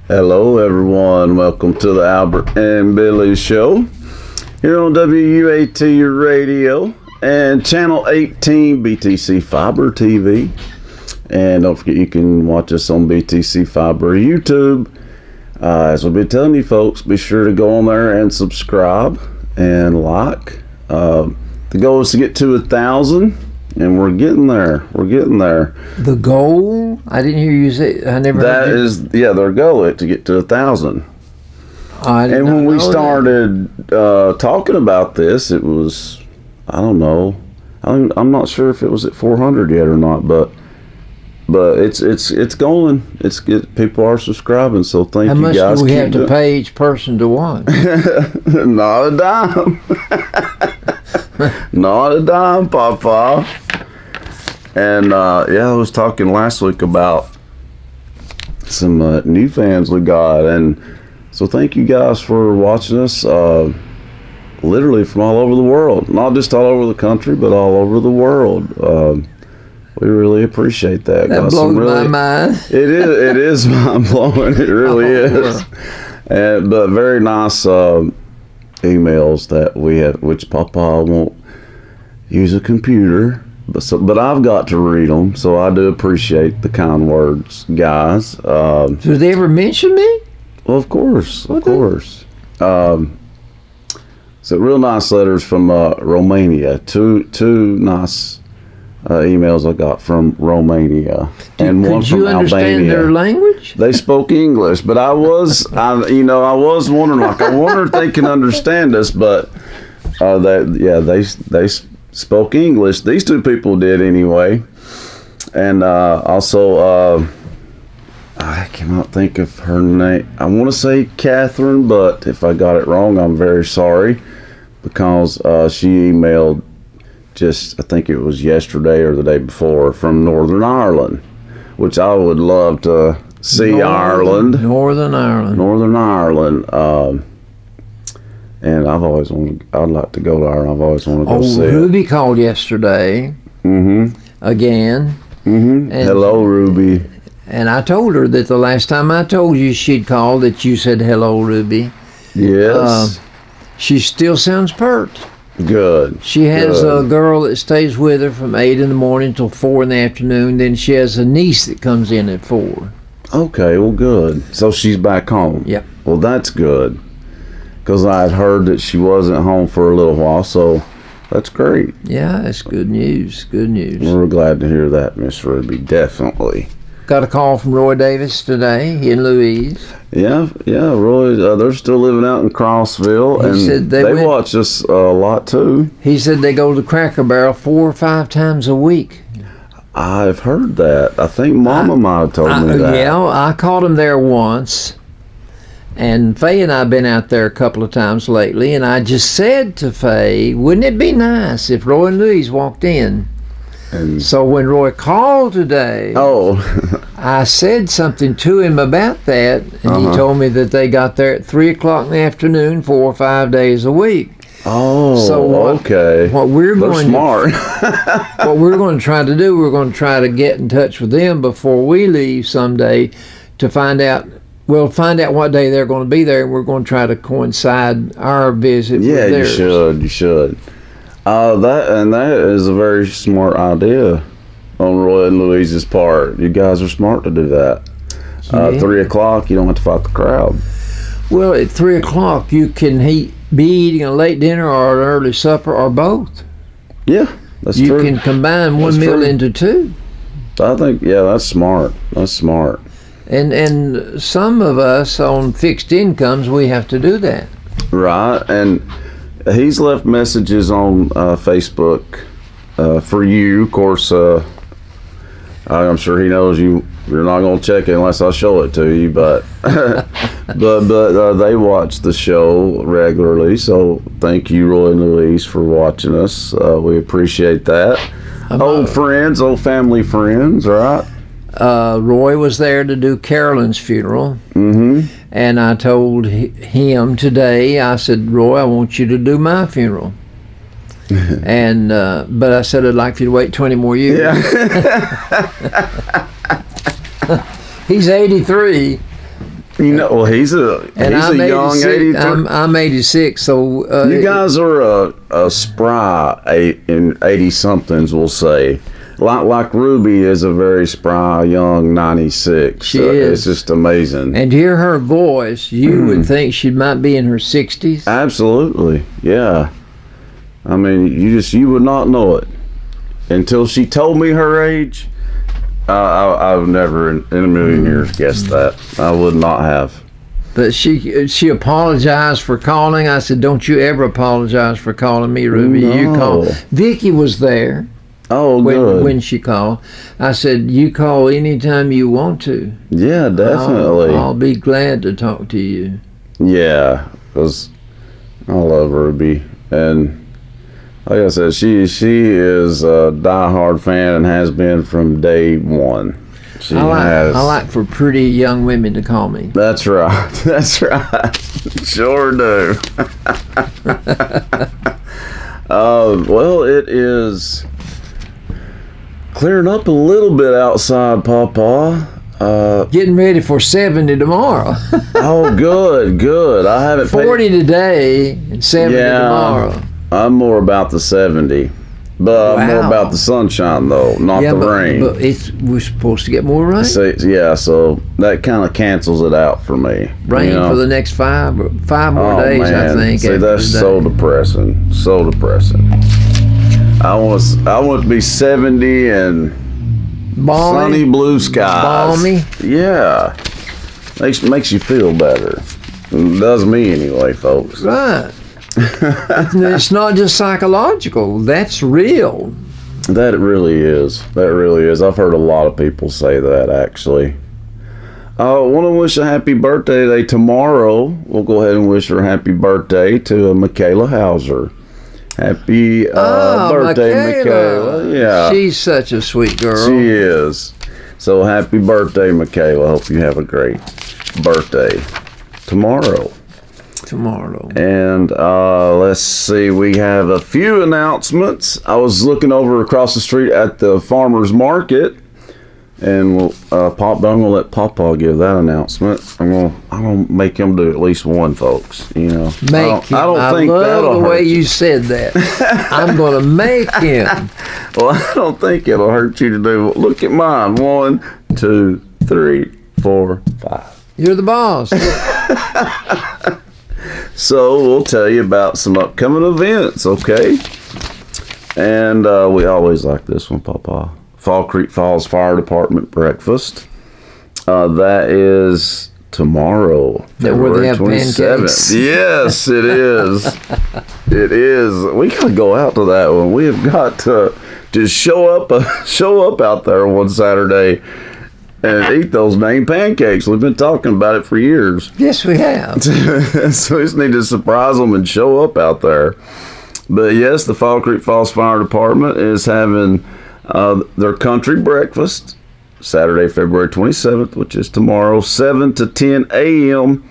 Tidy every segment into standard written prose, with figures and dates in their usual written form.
Hello, everyone. Welcome to the Albert and Billy Show here on WUAT Radio and Channel 18 BTC Fiber TV. And don't forget, you can watch us on BTC Fiber YouTube. As we've been telling you folks, be sure to go on there and subscribe and like. The goal is to get to 1,000. And we're getting there. We're getting there. The goal? I didn't hear you say. I never. That is, their goal is to get to 1,000. And when we started talking about this, it was, I don't know. I'm not sure if it was at 400 yet or not, but it's going. People are subscribing, so thank you guys. How much do we have to pay each person to watch? Not a dime. Not a dime, Papa. And I was talking last week about some new fans we got, and so thank you guys for watching us. Literally from all over the world, not just all over the country, but all over the world. We really appreciate that. That blows my mind. It is mind blowing. It really is. But very nice emails that we had, which Papa won't use a computer, but I've got to read them, so I do appreciate the kind words, guys. Did they ever mention me? Well, of course. So real nice letters from Romania. Two nice emails I got from Romania, and one from Albania. Could you understand their language? They spoke English, but I was wondering, I wonder if they can understand us, but they spoke English. These two people did anyway, and also I cannot think of her name. I want to say Catherine, but if I got it wrong, I'm very sorry, because she emailed just, I think it was yesterday or the day before, from Northern Ireland, which I would love to see. Northern Ireland. And I'd like to go to Ireland. I've always wanted to go see Ruby called yesterday. Again. Hello, Ruby. And I told her that the last time I told you she'd called, that you said hello, Ruby. Yes. She still sounds pert. Good. She has a girl that stays with her from 8 in the morning till 4 in the afternoon. Then she has a niece that comes in at 4. Okay, well, good. So she's back home. Yep. Well, that's good, because I had heard that she wasn't home for a little while, so that's great. Yeah, that's good news. Good news. We're glad to hear that, Miss Ruby. Definitely. Got a call from Roy Davis today. He and Louise. Yeah, Roy. They're still living out in Crossville, and said they watch us a lot too. He said they go to Cracker Barrel 4 or 5 times a week. I've heard that. I think Mama might have told me that. Yeah, I caught him there once, and Faye and I have been out there a couple of times lately, and I just said to Faye, wouldn't it be nice if Roy and Louise walked in? And so when Roy called today, I said something to him about that, and he told me that they got there at 3 o'clock in the afternoon, 4 or 5 days a week. Okay. What we're going smart. What we're going to try to do, we're going to try to get in touch with them before we leave someday to find out. We'll find out what day they're going to be there, and we're going to try to coincide our visit with theirs. You should. That is a very smart idea on Roy and Louise's part. You guys are smart to do that. 3 o'clock, you don't have to fight the crowd. Well, at 3 o'clock, you can be eating a late dinner or an early supper or both. Yeah, that's true. You can combine one meal into 2. I think, that's smart. That's smart. And some of us on fixed incomes, we have to do that. Right, and he's left messages on Facebook for you. Of course, I'm sure he knows you're not going to check it unless I show it to you. But but they watch the show regularly. So thank you, Roy and Louise, for watching us. We appreciate that. Old friends, old family friends, right? Roy was there to do Carolyn's funeral. And I told him today, I said, Roy, I want you to do my funeral. And but I said, I'd like for you to wait 20 more years. Yeah. He's 83, You know, well, he's a young 83. I'm 86, so you guys are a spry 80-somethings, we'll say. Like Ruby is a very spry young 96. She is. It's just amazing. And to hear her voice, you would think she might be in her 60s. Absolutely, yeah. I mean, you would not know it until she told me her age. I've never in a million years guessed that. I would not have. But she apologized for calling. I said, "Don't you ever apologize for calling me, Ruby. No. You call." Vicky was there. Oh, good. When she called, I said, "You call anytime you want to." Yeah, definitely. I'll be glad to talk to you. Yeah, because I love Ruby, and like I said, she is a diehard fan and has been from day one. I like for pretty young women to call me. That's right. That's right. Sure do. Well, it is clearing up a little bit outside, Pawpaw. Getting ready for 70 tomorrow. Oh, good. I haven't 40 today and 70 tomorrow. I'm more about the 70. But I'm more about the sunshine, though, not the rain. But we're supposed to get more rain. So that kind of cancels it out for me. Rain for the next five more days, man. I think. See, that's so depressing. So depressing. I want to be 70 and balmy, sunny blue skies. Balmy. Yeah. Makes you feel better. It does me anyway, folks. Right. It's not just psychological. That's real. That really is. I've heard a lot of people say that, actually. I want to wish a happy birthday today. Tomorrow, we'll go ahead and wish her a happy birthday to Michaela Hauser. Happy birthday, Michaela. Yeah. She's such a sweet girl. She is. So happy birthday, Michaela. Hope you have a great birthday tomorrow. And let's see, we have a few announcements. I was looking over across the street at the farmer's market, and I'm gonna let Pawpaw give that announcement. I'm gonna make him do at least one, folks. You know, I love the way you said that. I'm gonna make him. Well, I don't think it'll hurt you to do. Look at mine. 1, 2, 3, 4, 5. You're the boss. So we'll tell you about some upcoming events, okay? And we always like this one, Pawpaw. Fall Creek Falls Fire Department breakfast. That is tomorrow, February 27th. Yes, it is. It is. We gotta go out to that one. We have got to just show up out there one Saturday and eat those dang pancakes. We've been talking about it for years. Yes, we have. So we just need to surprise them and show up out there. But yes, the Fall Creek Falls Fire Department is having their country breakfast Saturday, February 27th, which is tomorrow, 7 to 10 a.m.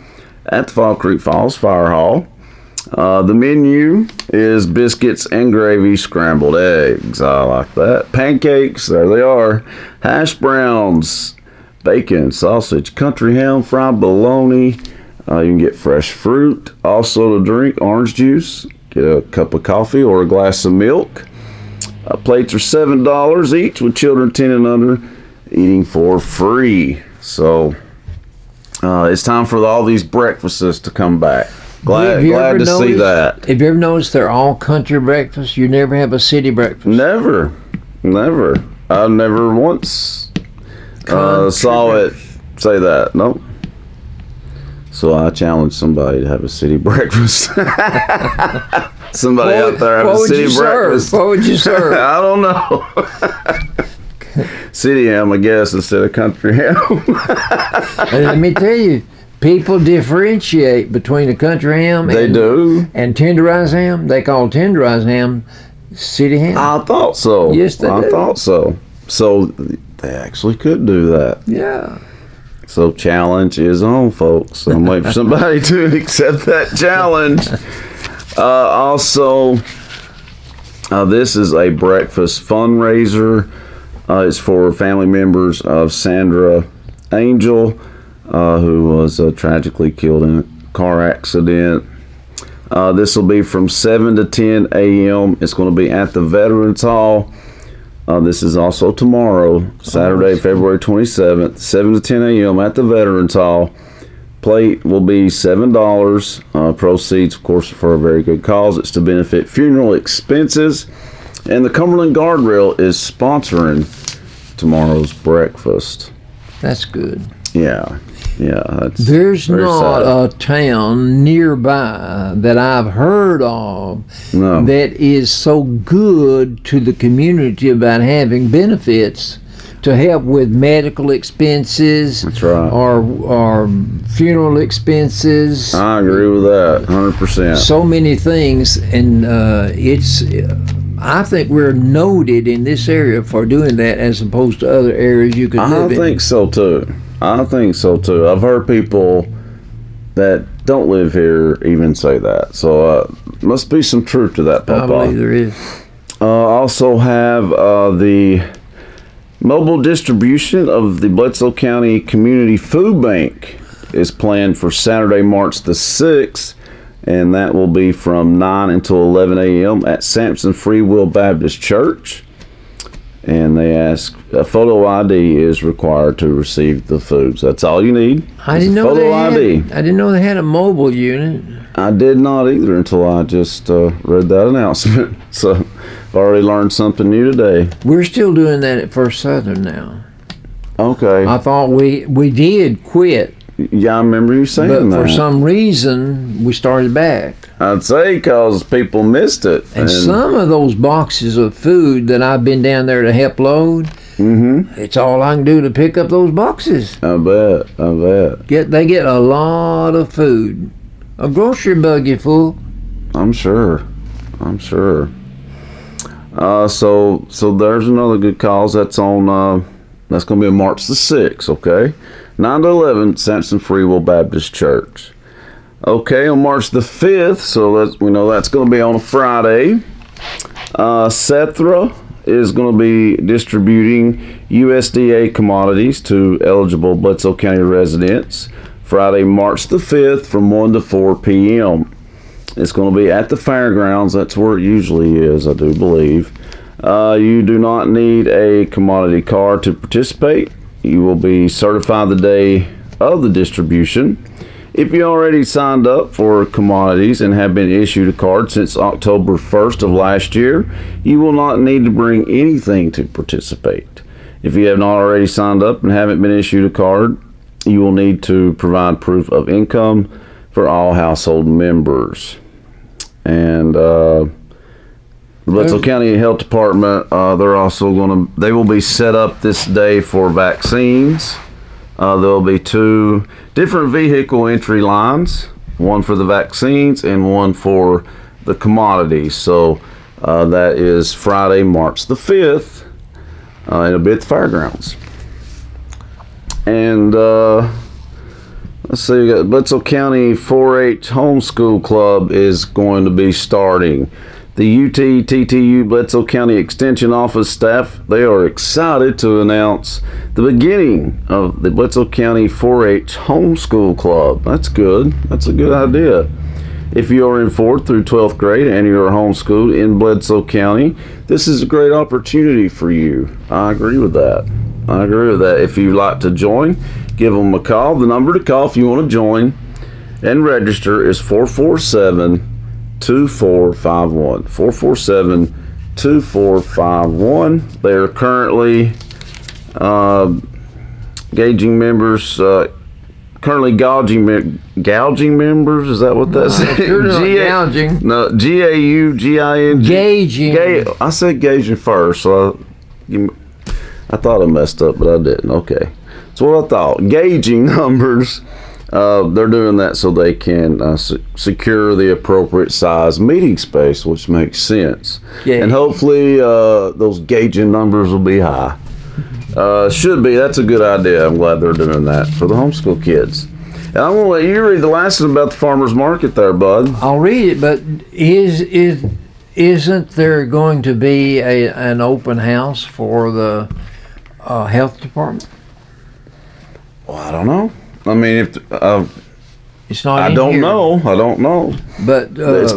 at the Fall Creek Falls Fire Hall. The menu is biscuits and gravy, scrambled eggs. I like that. Pancakes, there they are. Hash browns, bacon, sausage, country ham, fried bologna. You can get fresh fruit. Also to drink, orange juice. Get a cup of coffee or a glass of milk. Plates are $7 each with children 10 and under eating for free. So it's time for all these breakfasts to come back. Glad to see that. Have you ever noticed they're all country breakfasts? You never have a city breakfast? Never. I never once saw it say that. Nope. So I challenge somebody to have a city breakfast. Somebody out there have a city breakfast. What would you serve? I don't know. City ham, I guess, instead of country ham. And let me tell you, people differentiate between a country ham and tenderized ham. They call tenderized ham city ham. I thought so. Yes, they do. I thought so. So they actually could do that. Yeah. So challenge is on, folks. I'm waiting for somebody to accept that challenge. Also, this is a breakfast fundraiser. It's for family members of Sandra Angel. who was tragically killed in a car accident. This will be from 7 to 10 a.m. It's going to be at the Veterans Hall. This is also tomorrow, Saturday, February 27th, 7 to 10 a.m. at the Veterans Hall. Plate will be $7. Proceeds, of course, for a very good cause. It's to benefit funeral expenses. And the Cumberland Guardrail is sponsoring tomorrow's breakfast. That's good. Yeah. That's There's very not sad. a town nearby that I've heard of No. that is so good to the community about having benefits to help with medical expenses. That's right. or funeral expenses. I agree with that, 100%. So many things, and I think we're noted in this area for doing that as opposed to other areas you could I live in. think so too. I've heard people that don't live here even say that. So must be some truth to that, I Papa. believe there is. Also have the mobile distribution of the Bledsoe County Community Food Bank is planned for Saturday, March the 6th, and that will be from 9 until 11 a.m. at Sampson Free Will Baptist Church. And they ask, a photo ID is required to receive the foods. That's all you need. I is didn't a know photo ID. I didn't know they had a mobile unit. I did not either until I just read that announcement. So I've already learned something new today. We're still doing that at First Southern now. Okay. I thought we did quit, Yeah, I remember you saying but that. for some reason we started back. I'd say because people missed it. And some of those boxes of food that I've been down there to help load, it's all I can do to pick up those boxes. I bet. They get a lot of food. A grocery buggy full. I'm sure. So there's another good cause. That's on. That's going to be on March the 6th. Okay, 9 to 11, Sampson Free Will Baptist Church. Okay, on March the 5th. So we know that's going to be on a Friday. Sethra is going to be distributing USDA commodities to eligible Bledsoe County residents. Friday, March the 5th from 1 to 4 p.m. It's going to be at the fairgrounds. That's where it usually is, I do believe. You do not need a commodity card to participate. You will be certified the day of the distribution. If you already signed up for commodities and have been issued a card since October 1st of last year, you will not need to bring anything to participate. If you have not already signed up and haven't been issued a card, you will need to provide proof of income for all household members. And the Bledsoe County Health Department, they will be set up this day for vaccines. There'll be 2 different vehicle entry lines, one for the vaccines and one for the commodities. So that is Friday, March the 5th. It'll be at the fairgrounds. And let's see, we got Bledsoe County 4-H Homeschool Club is going to be starting. The UT-TTU Bledsoe County Extension Office staff, they are excited to announce the beginning of the Bledsoe County 4-H Homeschool Club. That's good. That's a good idea. If you are in 4th through 12th grade and you are homeschooled in Bledsoe County, this is a great opportunity for you. I agree with that. If you'd like to join, give them a call. The number to call if you want to join and register is 447-2451. 447-2451. They are currently gauging members. Currently gouging members. Is that what that says? Gouging. No, Gauging. Gauging. I said gauging first, so I thought I messed up, but I didn't. Okay, that's what I thought. Gauging numbers. They're doing that so they can secure the appropriate size meeting space, which makes sense. Yeah. And hopefully those gauging numbers will be high. Should be. That's a good idea. I'm glad they're doing that for the homeschool kids. And I'm going to let you read the last one about the farmer's market there, bud. I'll read it, but isn't there going to be an open house for the health department? Well, I don't know. I mean, if It's not. I in don't here. know. I don't know. But It's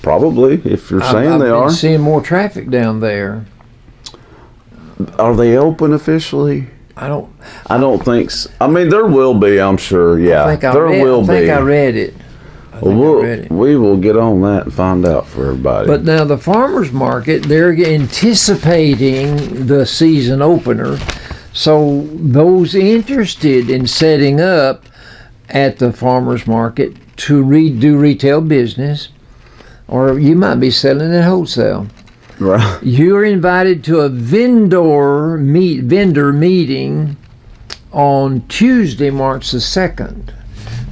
probably, if you're saying I've they been are. seeing more traffic down there. Are they open officially? I don't. I don't think so. I mean, there will be, I'm sure. Yeah, I think there will I be. think I read it. We will get on that and find out for everybody. But now the farmers market, they're anticipating the season opener. So those interested in setting up at the farmers market to do retail business, or you might be selling at wholesale. Right. You're invited to a vendor meeting on Tuesday, March the 2nd.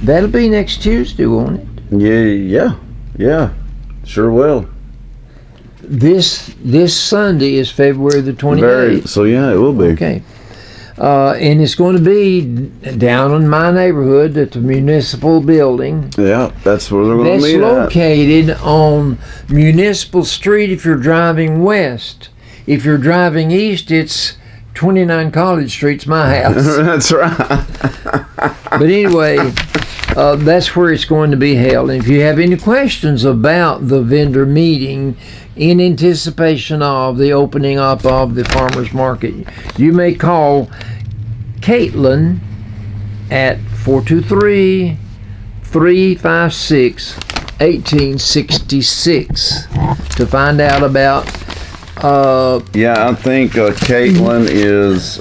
That'll be next Tuesday, won't it? Yeah. Sure will. This Sunday is February the 28th. So yeah, it will be. Okay. And it's going to be down in my neighborhood at the municipal building. Yeah, that's where they're going to That's meet located on Municipal Street if you're driving west. If you're driving east, it's 29 College Street's my house. That's right. But anyway, that's where it's going to be held. And if you have any questions about the vendor meeting in anticipation of the opening up of the farmers market, you may call Caitlin at 423-356-1866 to find out about Yeah, I think Caitlin is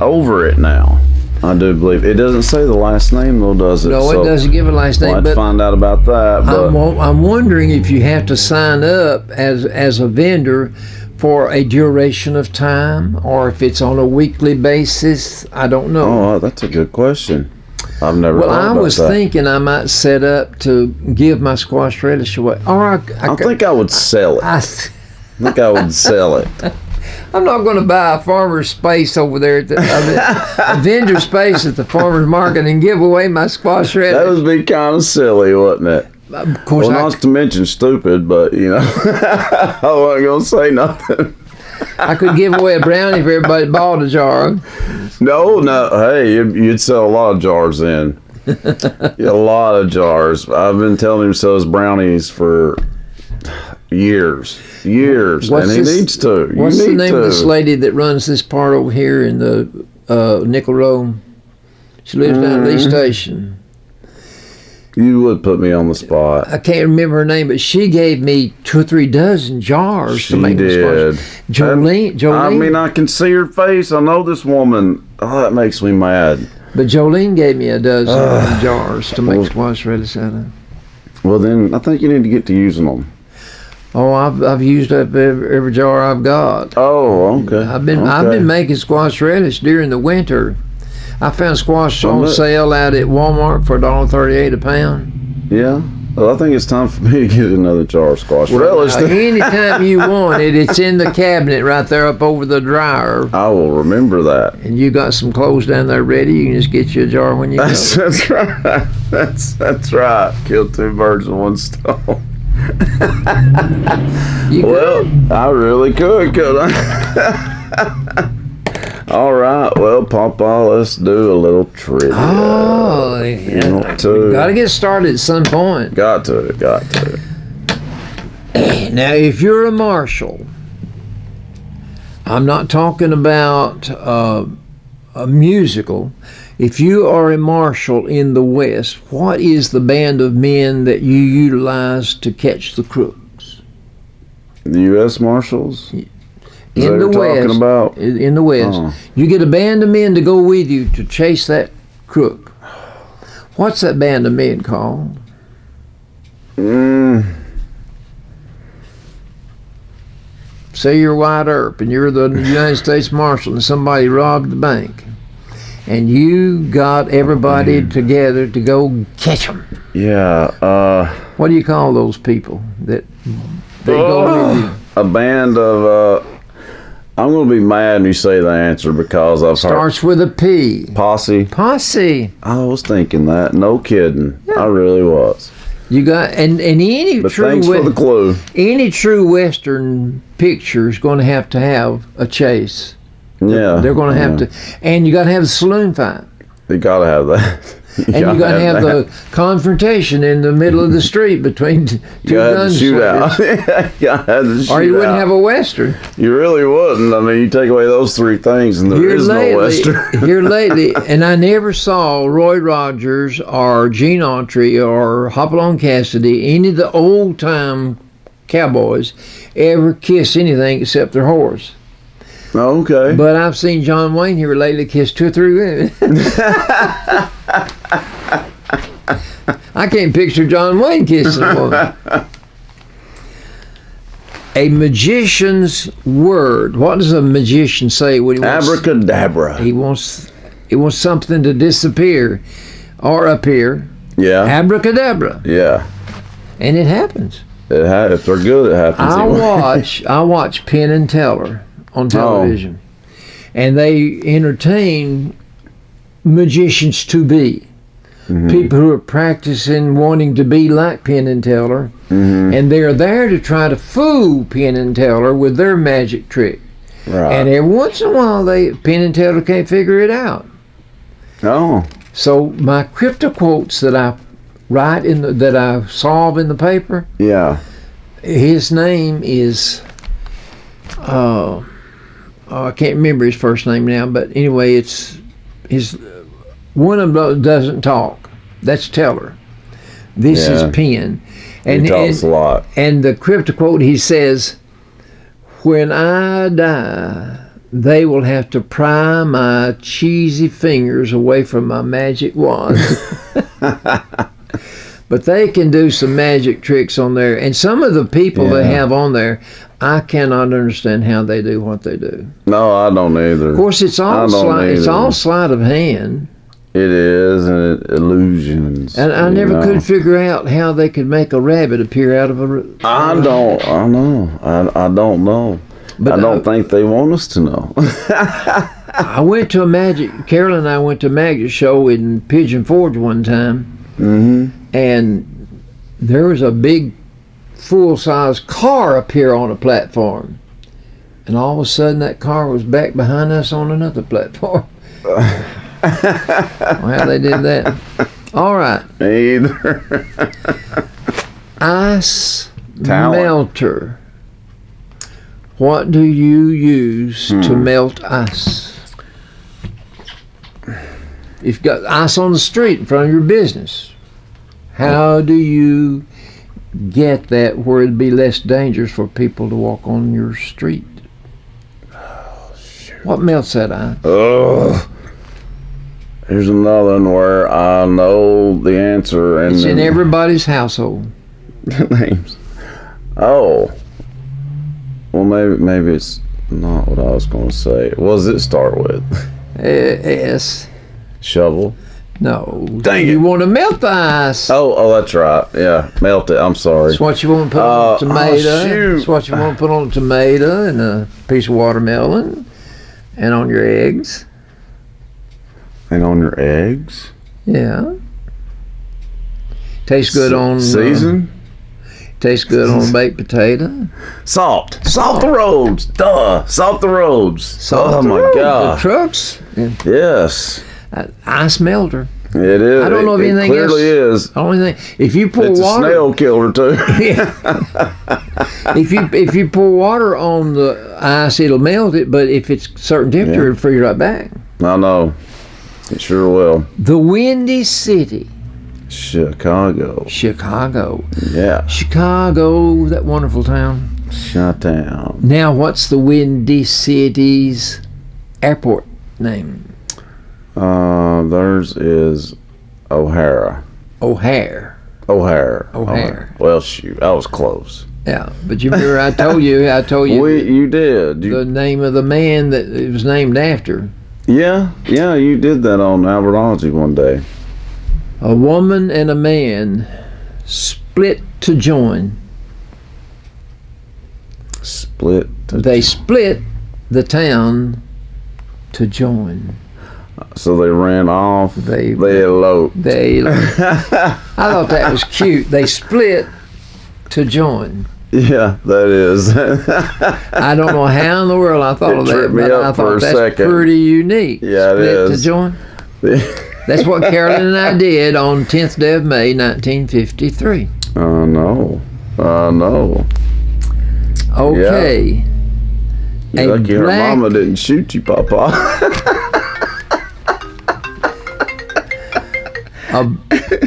over it now. I do believe it doesn't say the last name though, does it? no, it doesn't give a last name. We'll have to But find out about that. But I'm wondering if you have to sign up as a vendor for a duration of time, or if it's on a weekly basis. I don't know. oh, that's a good question. I've never. Well, thought I about was that. thinking I might set up to give my squash relish away. Or I think I would sell it. I think I would sell it. I'm not going to buy a farmer's space over there at a vendor space at the farmer's market and give away my squash relish. That would be kind of silly, wouldn't it? Of course, Well, not to mention stupid, but you know, I wasn't gonna say nothing. I could give away a brownie if everybody bought a jar. No. Hey, you'd sell a lot of jars then. Yeah, a lot of jars. I've been telling him sells brownies for years, and he needs to. What's the name of this lady that runs this part over here in the Nickel Road? She lives down at Lee Station. You would put me on the spot. I can't remember her name, but she gave me 2 or 3 dozen jars to make did. Jolene. I mean, I can see her face. I know this woman. Oh, that makes me mad. But Jolene gave me a dozen jars to make squash relish out of. Well, then I think you need to get to using them. Oh, I've used up every jar I've got. Oh, okay. I've been making squash relish during the winter. I found squash on sale out at Walmart for $1.38 a pound. Yeah. Well, I think it's time for me to get another jar of squash relish. Anytime you want it, it's in the cabinet right there up over the dryer. I will remember that. And you got some clothes down there ready. You can just get you a jar when you go. That's right. That's right. Kill 2 birds with 1 stone. Well, I really could I? All right. Well, Papa, let's do a little trivia. Oh, yeah. Got to get started at some point. Got to. Now, if you're a marshal, I'm not talking about a musical. If you are a marshal in the West, what is the band of men that you utilize to catch the crooks? The U.S. Marshals? In the West, about? In the West, you get a band of men to go with you to chase that crook. What's that band of men called? Say you're White Earp and you're the United States Marshal and somebody robbed the bank, and you got everybody together to go catch them. Yeah. What do you call those people that go with you? A band of. I'm going to be mad when you say the answer because I've Starts with a P. Posse. Posse. I was thinking that. No kidding. Yeah. I really was. You got and any but true thanks for the clue. Any true Western picture is going to have a chase. Yeah. They're going to have to, and you got to have the saloon fight. You gotta have that. And you got to have the confrontation in the middle of the street between two gunslingers. You gotta have the shootout. Or you wouldn't have a Western. You really wouldn't. I mean, you take away those three things and there is no Western. Here lately, and I never saw Roy Rogers or Gene Autry or Hopalong Cassidy, any of the old-time cowboys, ever kiss anything except their horse. Oh, okay. But I've seen John Wayne here lately kiss 2 or 3 women. I can't picture John Wayne kissing a woman. A magician's word. What does a magician say when he wants? Abracadabra. He wants something to disappear or appear. Yeah. Abracadabra. Yeah. And it happens. If they're good, it happens. I watch Penn and Teller on television, and they entertain magicians to be. Mm-hmm. People who are practicing wanting to be like Penn and Teller, and they're there to try to fool Penn and Teller with their magic trick. Right. And every once in a while, Penn and Teller can't figure it out. Oh. So my crypto quotes that I write that I solve in the paper. Yeah. His name is. I can't remember his first name now, but anyway, it's his. One of them doesn't talk. That's Teller. This is Penn. And he talks a lot. And the crypto quote, he says, "When I die, they will have to pry my cheesy fingers away from my magic wand." But they can do some magic tricks on there. And some of the people they have on there, I cannot understand how they do what they do. No, I don't either. Of course, it's all sleight of hand. It is, and illusions. And I never could figure out how they could make a rabbit appear out of a... I don't know. But I don't think they want us to know. I went to Carol and I went to a magic show in Pigeon Forge one time. And there was a big full-size car up here on a platform. And all of a sudden that car was back behind us on another platform. Well, they did that. All right. Me either. Ice melter. What do you use to melt ice? If you've got ice on the street in front of your business, how do you get that where it'd be less dangerous for people to walk on your street? Oh, shoot. What melts that ice? Here's another one where I know the answer. And it's in everybody's household. Names. Oh. Well, maybe it's not what I was going to say. What does it start with? S. Shovel? No. Dang it. You want to melt the ice. Oh, that's right. Yeah, melt it. I'm sorry. It's what you want to put on a tomato. Shoot. It's what you want to put on a tomato and a piece of watermelon and on your eggs. And on your eggs? Yeah. Tastes good on... Season? Tastes good on a baked potato. Salt. Salt the roads. Duh. Salt the roads. Salt my God. The trucks. Yes. Ice melter. It is. I don't know if anything else. It clearly is. The only thing, if you pour it's water, a snail killer too. if you pour water on the ice, it'll melt it. But if it's certain temperature, it'll freeze right back. I know. It sure will. The Windy City. Chicago. Yeah. Chicago, that wonderful town. Chi-town. Now, what's the Windy City's airport name? Theirs is O'Hare. Well, shoot, I was close. Yeah, but you remember I told you. You did. The name of the man that it was named after. Yeah, you did that on Albertology one day. A woman and a man split to join. They split the town to join. So they ran off. They eloped. I thought that was cute. They split to join. Yeah. that is. I don't know how in the world I thought of that, tripped me but up I for thought a that's second. pretty unique. Yeah, it Split is. to join. That's what Carolyn and I did on 10th day of May, 1953. Oh no. Okay. You're A lucky her black- mama didn't shoot you, Papa.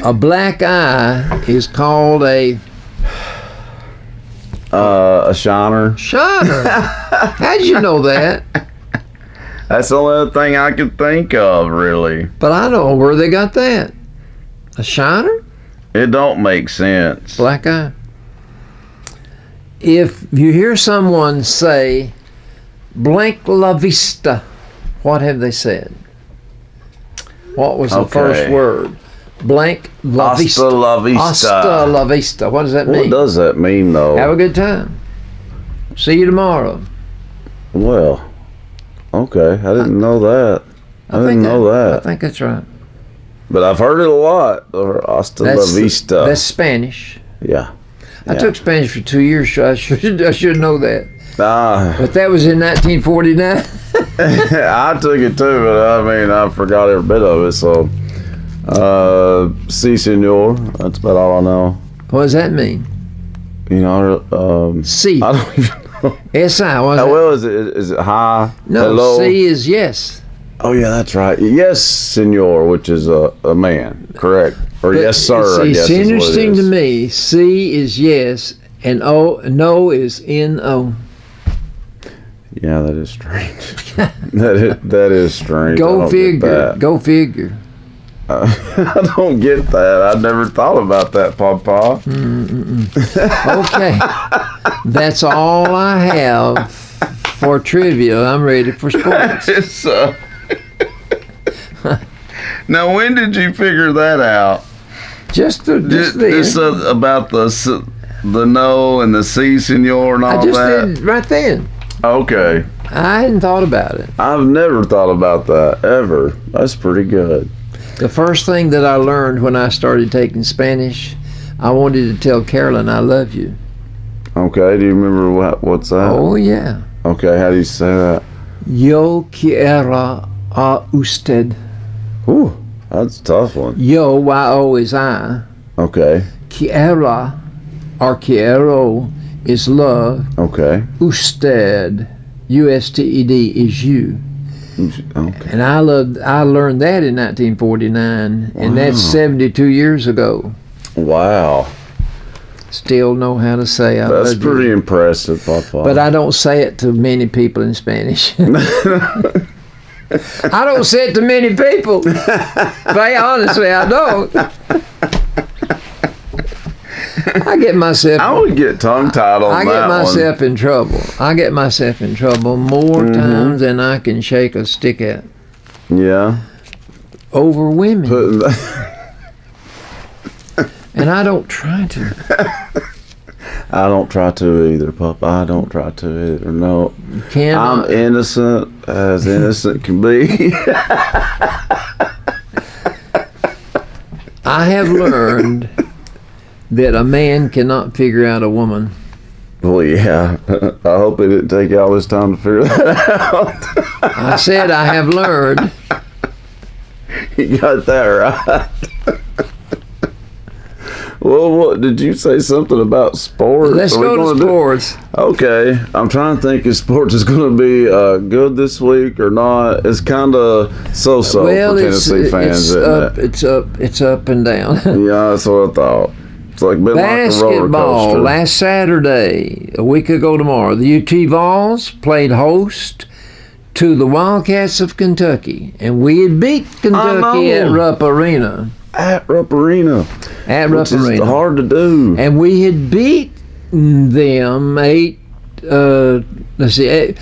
A black eye is called a shiner. shiner. How'd you know that? That's the only other thing I could think of, really. But I don't know where they got that. A shiner? It don't make sense. Black eye. If you hear someone say, blank la vista, what have they said? What was the Okay. first word? Blank la Hasta vista. la vista. Hasta la vista. What does that mean? What does that mean, though? Have a good time. See you tomorrow. Well, okay. I didn't know that. I didn't know I that. think that's right. But I've heard it a lot. Or hasta la vista. That's Spanish. Yeah. I took Spanish for 2 years, so I should know that. Ah, But that was in 1949. I took it too, but I mean, I forgot every bit of it. So, si, senor. That's about all I know. What does that mean? You know, C. I don't even know. S-I. What is How that? well is it? Is it hi? No, Hello? C is yes. Oh yeah, that's right. Yes, senor, which is a man, correct? Or But yes, sir. I It's guess is what it interesting is. to me. C is yes, and no is N-O. Yeah, that is strange. that is strange. I Go don't get figure. that. Go figure. I don't get that. I never thought about that, Papa. Okay. That's all I have for trivia. I'm ready for sports. It's, now, when did you figure that out? Just This then. about the no and the si, senor, and all I just that. did right then. Okay, I hadn't thought about it. I've never thought about that ever. That's pretty good. The first thing that I learned when I started taking Spanish, I wanted to tell Carolyn I love you. Okay, do you remember what's that? Oh, yeah. Okay, how do you say that? Yo quiero a usted. Ooh, that's a tough one. Yo, Y-O is I. Okay, Quiero, or quiero, is love. okay, Usted, U-S-T-E-D, is you. okay. And I learned that in 1949, and that's Wow. 72 years ago. Wow, Still know how to say I that's love you. pretty impressive, Papa. But I don't say it to many people in Spanish. I don't say it to many people. Very honestly, I don't. I get myself. I would get tongue-tied on I that get myself in trouble. I get myself in trouble more times than I can shake a stick at one. Yeah. over women, Putting and I don't try to. I don't try to either, Papa. I don't try to either. No. Cannot. I'm innocent as innocent can be. I have learned that a man cannot figure out a woman. Well, yeah. I hope it didn't take all this time to figure that out. I said I have learned. You got that right. Well, what did you say something about sports? Let's Are we go to gonna sports. Okay, I'm trying to think if sports is going to be good this week or not. It's kind of so-so Well, for Tennessee fans, isn't it? It's up and down. Yeah, that's what I thought. It's like been like a roller Basketball coaster. last Saturday, a week ago tomorrow, the UT Vols played host to the Wildcats of Kentucky, and we had beat Kentucky at know. Rupp Arena. At Rupp Arena, At Rupp which is Arena, hard to do. and we had beat them eight. Let's see. It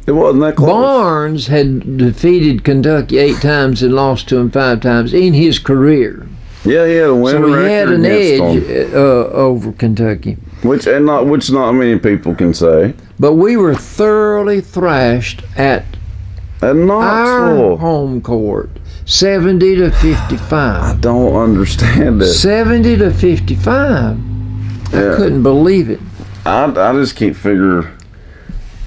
wasn't that close. Barnes had defeated Kentucky 8 times and lost to him 5 times in his career. Yeah, he had a winning So he record had an against edge them, over Kentucky. which not many people can say. But we were thoroughly thrashed at And our Knoxville, home court, 70 to I 55. don't understand it. 70 to 55. I Yeah. couldn't believe it. I just can't figure.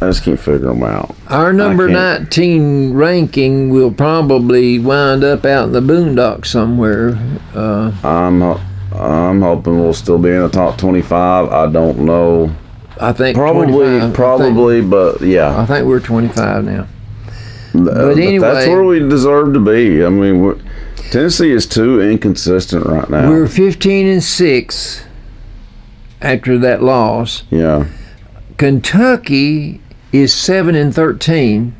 I just can't figure them out. Our number 19 ranking will probably wind up out in the boondocks somewhere. I'm hoping we'll still be in the top 25. I don't know. I think probably, but yeah. I think we're 25 now. But anyway, that's where we deserve to be. I mean, Tennessee is too inconsistent right now. We're 15-6 after that loss. Yeah. Kentucky is 7-13.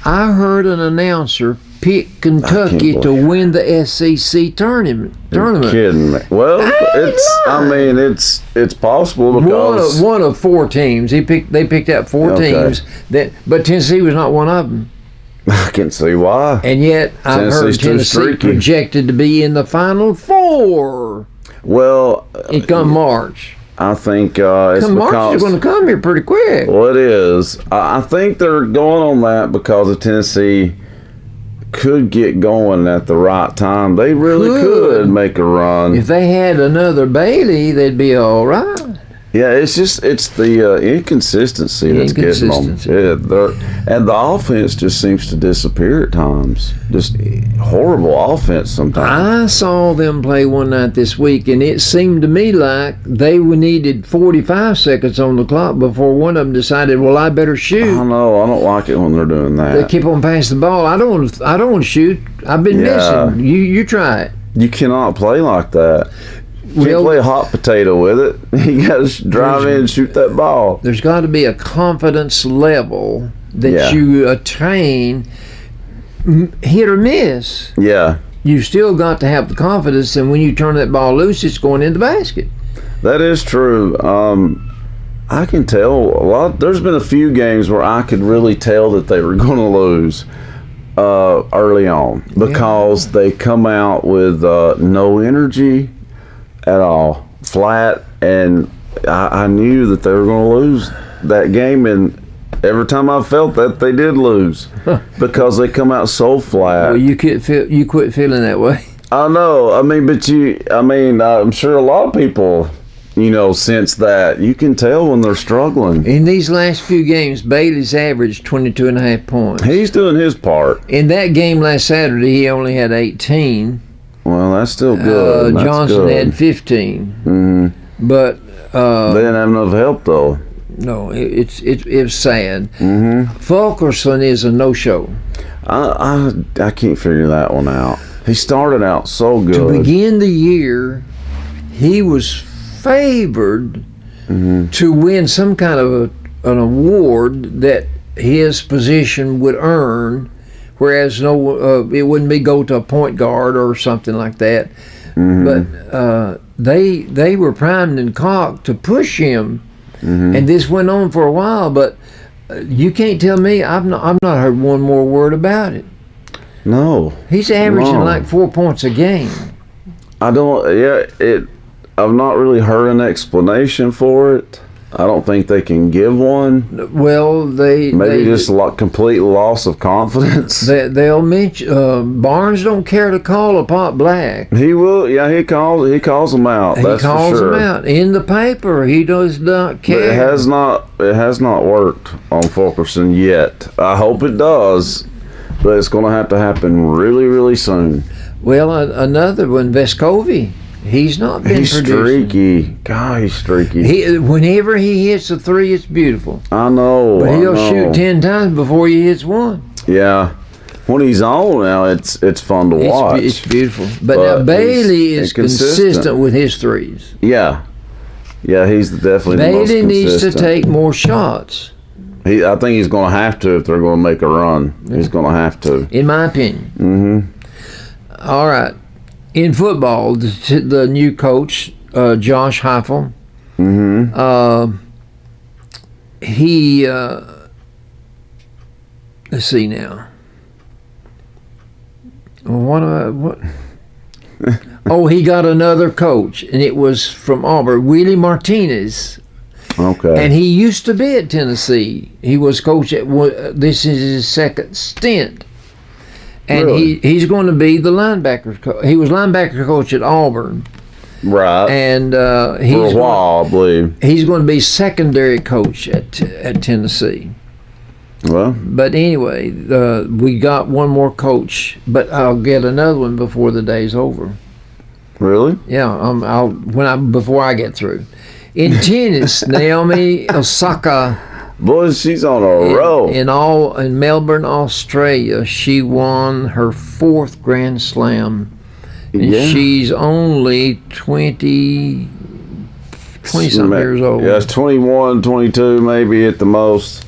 I heard an announcer pick Kentucky to win the SEC tournament. You're kidding me. Well, it's possible because one of 4 teams. They picked out 4 teams but Tennessee was not one of them. I can see why. And yet I've heard Tennessee projected to be in the Final 4. Well, it come March. I think it's March is going to come here pretty quick. Well, it is. I think they're going on that because of Tennessee could get going at the right time. They really could make a run. If they had another Bailey, they'd be all right. Yeah, it's the inconsistency that's getting them. Yeah, and the offense just seems to disappear at times. Just horrible offense sometimes. I saw them play one night this week, and it seemed to me like they needed 45 seconds on the clock before one of them decided, well, I better shoot. I know. I don't like it when they're doing that. They keep on passing the ball. I don't want to shoot. I've been missing. You try it. You cannot play like that. You can't play hot potato with it. You got to drive in and shoot that ball. There's got to be a confidence level that you attain, hit or miss. Yeah. You still got to have the confidence, and when you turn that ball loose, it's going in the basket. That is true. I can tell there's been a few games where I could really tell that they were going to lose early on because they come out with no energy at all, flat, and I knew that they were going to lose that game, and every time I felt that, they did lose because they come out so flat. Well, you quit feeling that way. I know. I mean, I'm sure a lot of people, sense that. You can tell when they're struggling. In these last few games, Bailey's averaged 22.5 points. He's doing his part. In that game last Saturday, he only had 18. Well, that's still good. Johnson had 15. Mm-hmm. But they didn't have enough help, though. No, it's sad. Mm-hmm. Fulkerson is a no-show. I can't figure that one out. He started out so good. To begin the year, he was favored to win some kind of an award that his position would earn. Whereas it wouldn't be go to a point guard or something like that, but they were primed and cocked to push him, and this went on for a while. But you can't tell me I've not heard one more word about it. No, he's averaging like 4 points a game. I don't. Yeah, I've not really heard an explanation for it. I don't think they can give one. Well, they just complete loss of confidence. They'll mention Barnes don't care to call a pot black. He will. Yeah, he calls them out. That's for sure. He calls them out in the paper. He does not care. But it has not worked on Fulkerson yet. I hope it does, but it's going to happen really, really soon. Well, another one, Vescovi. He's not been producing. Streaky. God, he's streaky. Whenever he hits a 3, it's beautiful. I know. But he'll shoot 10 times before he hits one. Yeah. When he's on now, it's fun to watch. It's beautiful. But now Bailey is consistent with his 3s. Yeah. Yeah, he's definitely the most consistent. Bailey needs to take more shots. I think he's going to have to if they're going to make a run. Yeah. He's going to have to. In my opinion. Mm-hmm. All right. In football, the new coach, Josh Heupel, he, let's see now. What? Oh, he got another coach, and it was from Auburn, Willie Martinez. Okay. And he used to be at Tennessee. He was coach this is his second stint. And really? he's going to be the linebacker coach. He was linebacker coach at Auburn. Right. And For a while, I believe. He's going to be secondary coach at Tennessee. Well, but anyway, we got one more coach, but I'll get another one before the day's over. Really? Yeah, before I get through. In tennis, Naomi Osaka. Boy, she's on a roll. In Melbourne, Australia, she won her 4th Grand Slam. And she's only 20 something years old. Yeah, it's 21, 22 maybe at the most.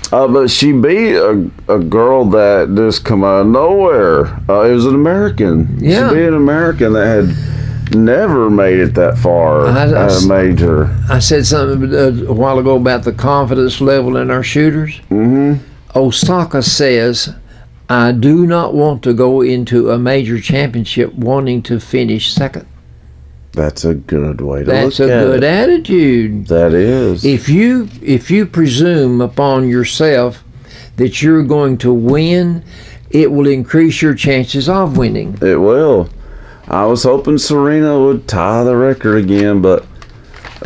But she beat a girl that just come out of nowhere. It was an American. Yeah. She beat an American that had never made it that far at a major. I said something a while ago about the confidence level in our shooters. Mm-hmm. Osaka says, I do not want to go into a major championship wanting to finish second. That's a good way to look at it. That's a good attitude. That is. If you presume upon yourself that you're going to win, it will increase your chances of winning. It will. I was hoping Serena would tie the record again, but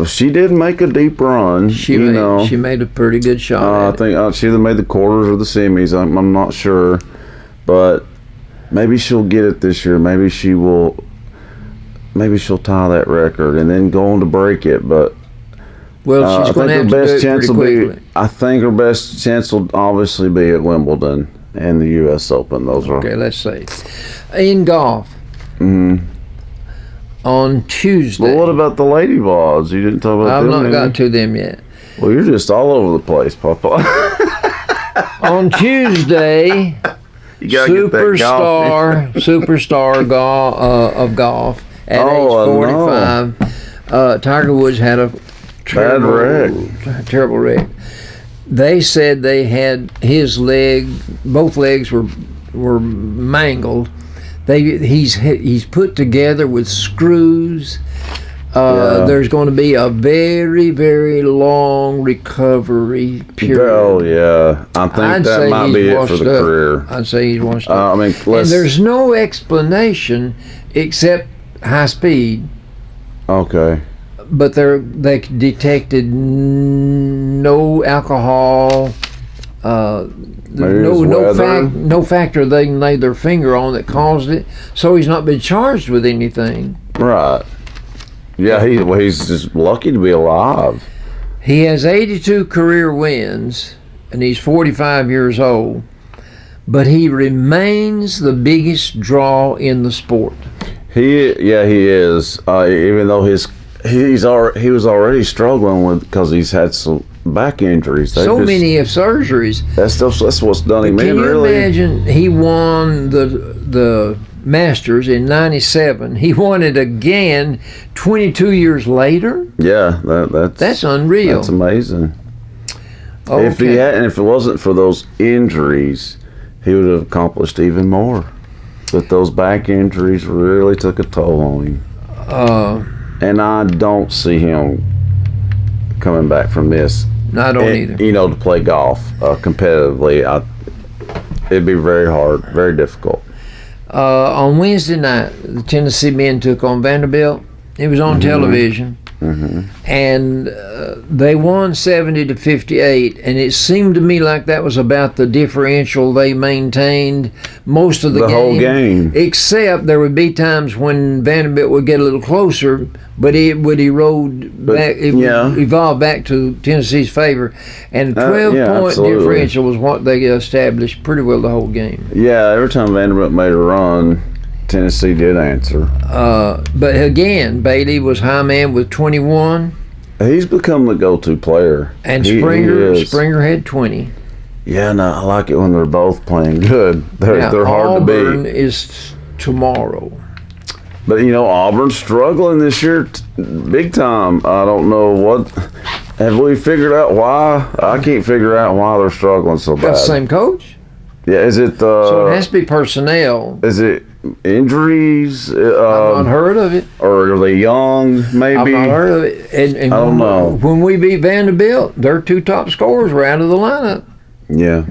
she did make a deep run. She made a pretty good shot. I think she either made the quarters or the semis. I'm not sure, but maybe she'll get it this year. Maybe she'll tie that record and then go on to break it. But she's going to have to do it pretty quickly. I think her best chance will obviously be at Wimbledon and the U.S. Open. Those are okay. Let's see. In golf. Mm-hmm. On Tuesday. Well, what about the Lady Vols? You didn't talk about them. I've not gotten to them yet. Well, you're just all over the place, Papa. On Tuesday, you gotta superstar of golf at age 45. Tiger Woods had a terrible wreck. They said they had both legs were mangled. He's put together with screws. There's going to be a very, very long recovery period. Oh yeah, I think that might be it for the career. I'd say he's washed up. And there's no explanation except high speed. Okay. But they detected no alcohol. No factor they can lay their finger on that caused it, so he's not been charged with anything. Right. Yeah, he's just lucky to be alive. He has 82 career wins, and he's 45 years old, but he remains the biggest draw in the sport. He is. Even though he was already struggling because he's had some back injuries. Many of surgeries. That's what's done him in, really. Can you imagine? He won the Masters in '97. He won it again 22 years later. Yeah, that's unreal. That's amazing. Okay. If it wasn't for those injuries, he would have accomplished even more. But those back injuries really took a toll on him. And I don't see him coming back from this. No, I don't either. To play golf competitively, it'd be very hard, very difficult. On Wednesday night, the Tennessee men took on Vanderbilt. It was on television. Mm-hmm. And they won 70-58, and it seemed to me like that was about the differential they maintained most of the game. Whole game. Except there would be times when Vanderbilt would get a little closer, but it would evolve back to Tennessee's favor. And 12-point differential was what they established pretty well the whole game. Yeah, every time Vanderbilt made a run, Tennessee did answer. But again, Bailey was high man with 21. He's become the go-to player. And Springer had 20. Yeah, no, I like it when they're both playing good. They're hard to beat. Auburn is tomorrow. But Auburn's struggling this year, big time. I don't know what. Have we figured out why? I can't figure out why they're struggling so bad. Got the same coach? Yeah, is it? So it has to be personnel. Is it injuries? I've not heard of it. Or are they young? Maybe. I've not heard of it. And I don't know. When we beat Vanderbilt, their two top scorers were out of the lineup. Yeah.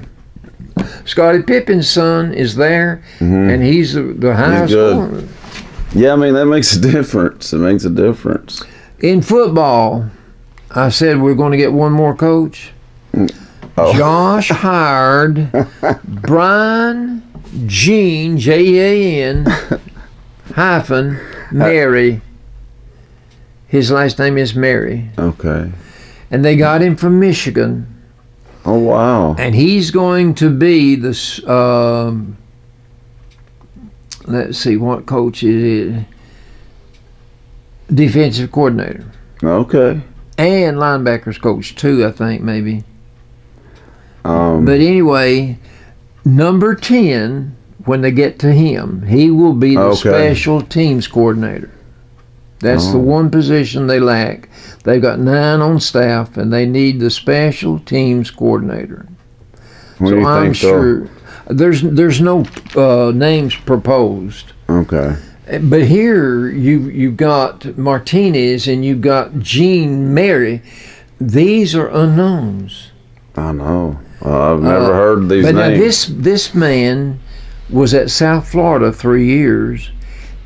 Scottie Pippen's son is there, and he's the highest scorer. Yeah, I mean, that makes a difference. It makes a difference. In football, I said we're going to get one more coach. Oh. Josh hired Brian Jean, Jan hyphen Mary. His last name is Mary. Okay. And they got him from Michigan. Oh, wow. And he's going to be the, let's see what coach it is, defensive coordinator. Okay. And linebackers coach too, I think, maybe. But anyway, number 10, when they get to him, he will be the special teams coordinator. That's the one position they lack. They've got 9 on staff, and they need the special teams coordinator. What do you I'm think, sure there's no names proposed. Okay. But here you've got Martinez and you've got Jean Mary. These are unknowns. I know. I've never heard these but names. Now this man was at South Florida 3 years,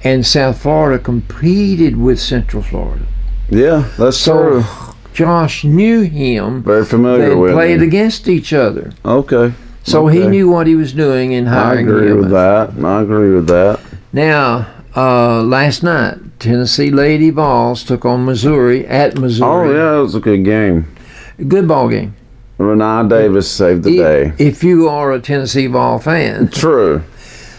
and South Florida competed with Central Florida. Yeah, that's true. Josh knew him. Very familiar with him. They played against each other. Okay. So he knew what he was doing in hiring him. I agree with that. Now, last night, Tennessee Lady Vols took on Missouri at Missouri. Oh, yeah, it was a good game. Good ball game. Renee Davis saved the day. If you are a Tennessee Vol fan. True.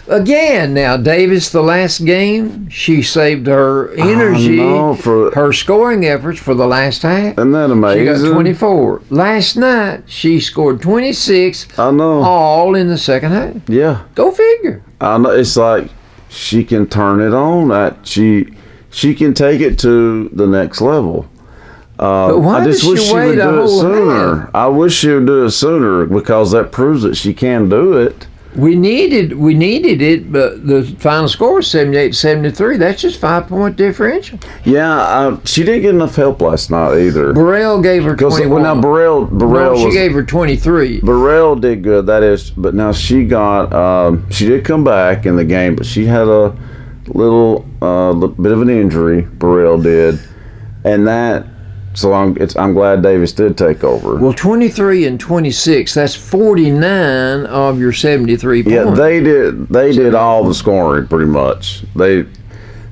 Again, now, Davis, the last game, she saved her energy, her scoring efforts for the last half. Isn't that amazing? She got 24. Last night, she scored 26. I know. All in the second half. Yeah. Go figure. I know. It's like she can turn it on. She can take it to the next level. But why I just wish she would do it sooner. Half? I wish she would do it sooner because that proves that she can do it. We needed it, but the final score was 78-73. That's just 5-point differential. Yeah, she didn't get enough help last night either. Burrell gave her 21. Well, now Burrell she gave her 23. Burrell did good. That is, but now she got. She did come back in the game, but she had a little bit of an injury. Burrell did, and that. So I'm glad Davis did take over. Well, 23 and 26, that's 49 of your 73 points. Yeah, they did all the scoring pretty much. The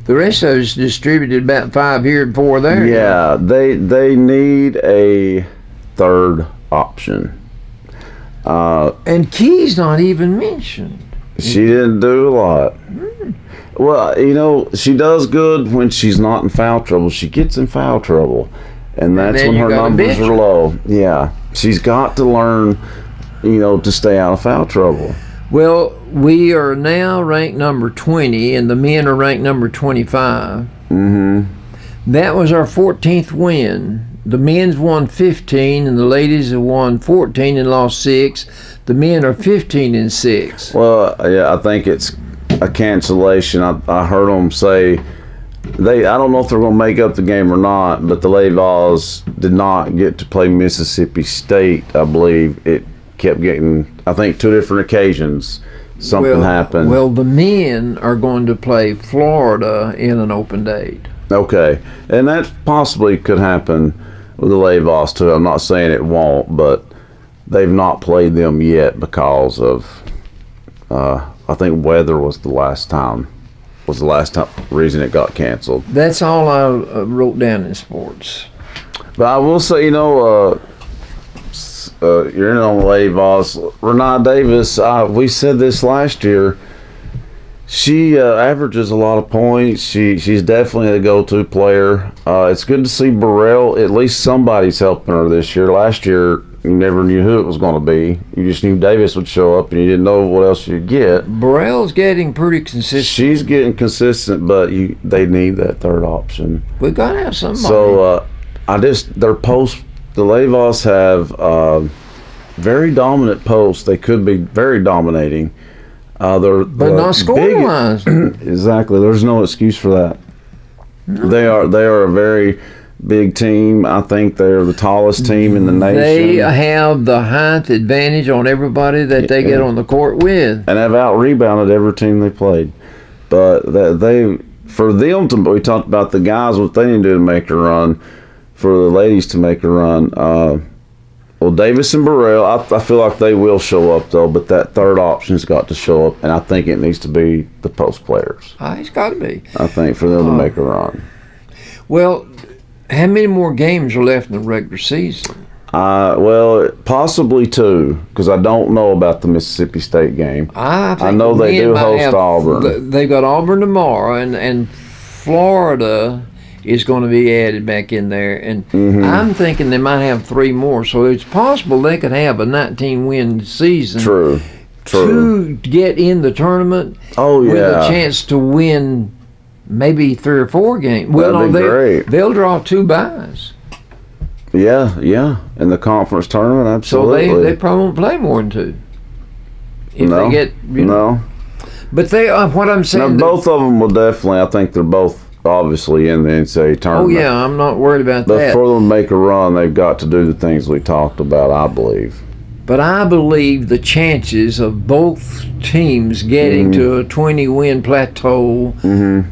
rest of us distributed about 5 here and 4 there. Yeah, they need a third option. And Key's not even mentioned. She didn't do a lot. Well, she does good when she's not in foul trouble. She gets in foul trouble. And that's when her numbers are low. Yeah. She's got to learn, to stay out of foul trouble. Well, we are now ranked number 20, and the men are ranked number 25. Mm-hmm. That was our 14th win. The men's won 15, and the ladies have won 14 and lost 6. The men are 15 and 6. Well, yeah, I think it's a cancellation. I heard them say... I don't know if they're going to make up the game or not, but the Lady Vols did not get to play Mississippi State, I believe. It kept getting, I think, 2 different occasions something happened. Well, the men are going to play Florida in an open date. Okay. And that possibly could happen with the Lady Vols, too. I'm not saying it won't, but they've not played them yet because of, I think weather was the last reason it got canceled. That's all I wrote down in sports. But I will say, you're in on the Lady Vols. Renee Davis, we said this last year, she averages a lot of points. She's definitely a go-to player. It's good to see Burrell, at least somebody's helping her this year. Last year, you never knew who it was going to be. You just knew Davis would show up, and you didn't know what else you'd get. Burrell's getting pretty consistent. She's getting consistent, but they need that third option. We got to have somebody. So the Lady Vols have very dominant posts. They could be very dominating. But not scoring wise. Exactly. There's no excuse for that. No. They are a very big team. I think they're the tallest team in the nation. They have the height advantage on everybody that they get on the court with. And have out-rebounded every team they played. But for them to, we talked about the guys, what they need to do to make a run, for the ladies to make a run. Well, Davis and Burrell, I feel like they will show up, though, but that third option's got to show up, and I think it needs to be the post players. It's got to be. I think, for them to make a run. Well, how many more games are left in the regular season? Well, possibly 2, because I don't know about the Mississippi State game. I know they do host Auburn. They've got Auburn tomorrow, and Florida is going to be added back in there. And I'm thinking they might have 3 more, so it's possible they could have a 19-win season. True. To get in the tournament with a chance to win maybe 3 or 4 games. That'd be great. They'll draw 2 byes. Yeah, in the conference tournament, absolutely. So they probably won't play more than 2. If they get, But they, what I'm saying... Now, both of them will definitely, I think they're both obviously in the NCAA tournament. Oh, yeah, I'm not worried about that. But for them to make a run, they've got to do the things we talked about, I believe. But I believe the chances of both teams getting to a 20-win plateau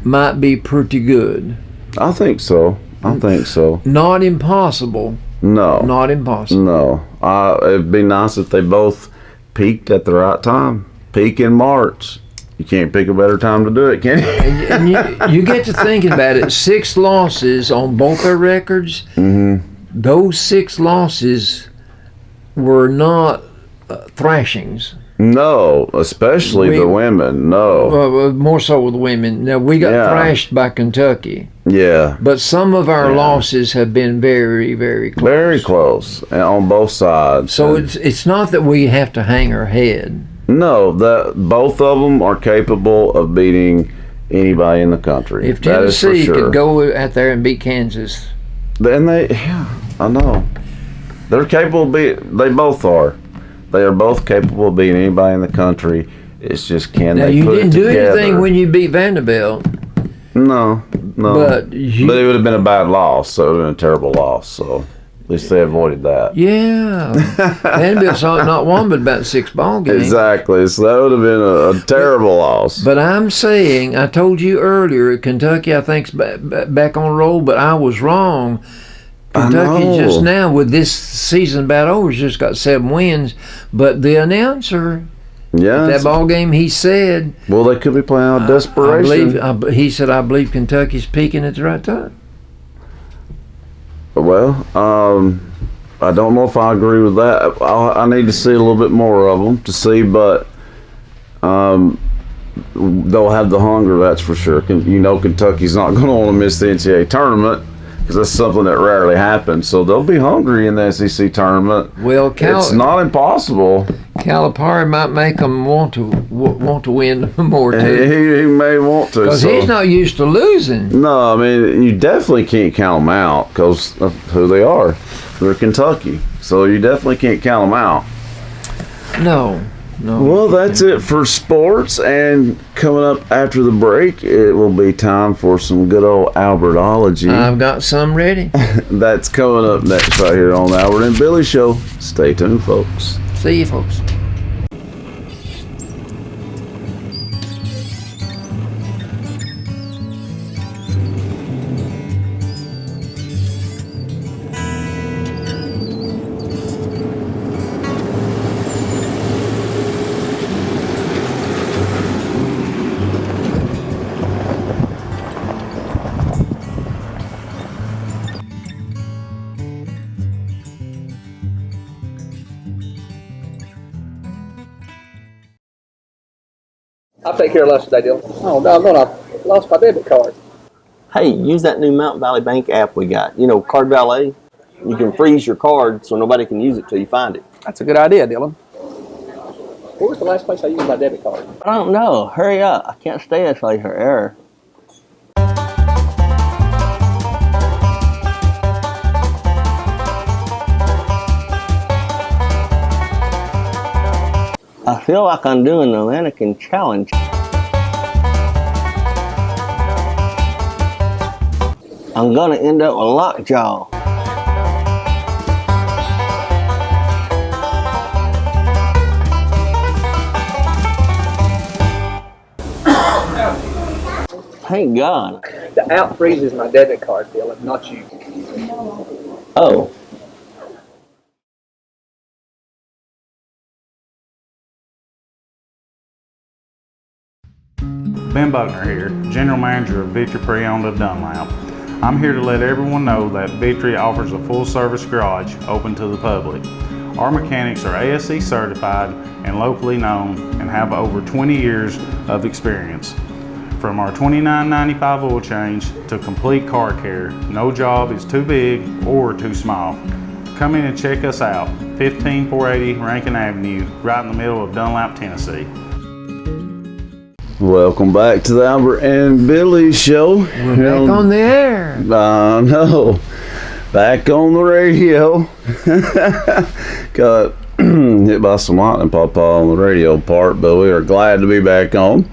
might be pretty good. I think so. Not impossible. No. Not impossible. No. It'd be nice if they both peaked at the right time. Peak in March. You can't pick a better time to do it, can you? And you get to thinking about it. 6 losses on both their records. Those 6 losses were not thrashings. No, especially the women. No. More so with the women. Now, we got thrashed by Kentucky. Yeah. But some of our losses have been very, very close. Very close, and on both sides. So it's not that we have to hang our head. No, both of them are capable of beating anybody in the country. If Tennessee could go out there and beat Kansas, then I know. They're capable of beating. They both are. They are both capable of beating anybody in the country. It's just they put it together. You didn't do anything when you beat Vanderbilt. No. But it would have been a bad loss. So it would have been a terrible loss. So at least they avoided that. Yeah. Vanderbilt's not won but about 6 ball games. Exactly. So that would have been a terrible loss. But I'm saying, I told you earlier, Kentucky I think's back on roll, but I was wrong. Kentucky just now, with this season about over, has just got 7 wins. But the announcer, that ball game, he said, well, they could be playing out of desperation. He said, I believe Kentucky's peaking at the right time. Well, I don't know if I agree with that. I need to see a little bit more of them to see, but they'll have the hunger, that's for sure. Kentucky's not going to want to miss the NCAA tournament, because that's something that rarely happens. So they'll be hungry in the SEC tournament. Well, it's not impossible. Calipari might make them want to win more too. He may want to, because he's not used to losing. No, I mean, you definitely can't count them out because of who they are. They're Kentucky, so you definitely can't count them out. No. Well, that's it for sports, and coming up after the break, it will be time for some good old Albertology. I've got some ready. That's coming up next right here on the Albert and Billy Show. Stay tuned, folks. See you, folks. I'll take care of the rest today, Dylan. Oh, no, I lost my debit card. Hey, use that new Mountain Valley Bank app we got. Card Valet. You can freeze your card so nobody can use it till you find it. That's a good idea, Dylan. Where was the last place I used my debit card? I don't know. Hurry up. I can't stay until I hear error. I feel like I'm doing the mannequin challenge. I'm gonna end up with lockjaw. Thank God. The out freezes my debit card, Dylan, not you. Oh. Ben Buckner here, General Manager of Victory Pre-Owned of Dunlap. I'm here to let everyone know that Victory offers a full-service garage open to the public. Our mechanics are ASE certified and locally known and have over 20 years of experience. From our $29.95 oil change to complete car care, no job is too big or too small. Come in and check us out, 15480 Rankin Avenue, right in the middle of Dunlap, Tennessee. Welcome back to the Albert and Billy Show. We're back on the air. I know. Back on the radio. Got hit by some lightning, Papa, on the radio part, but we are glad to be back on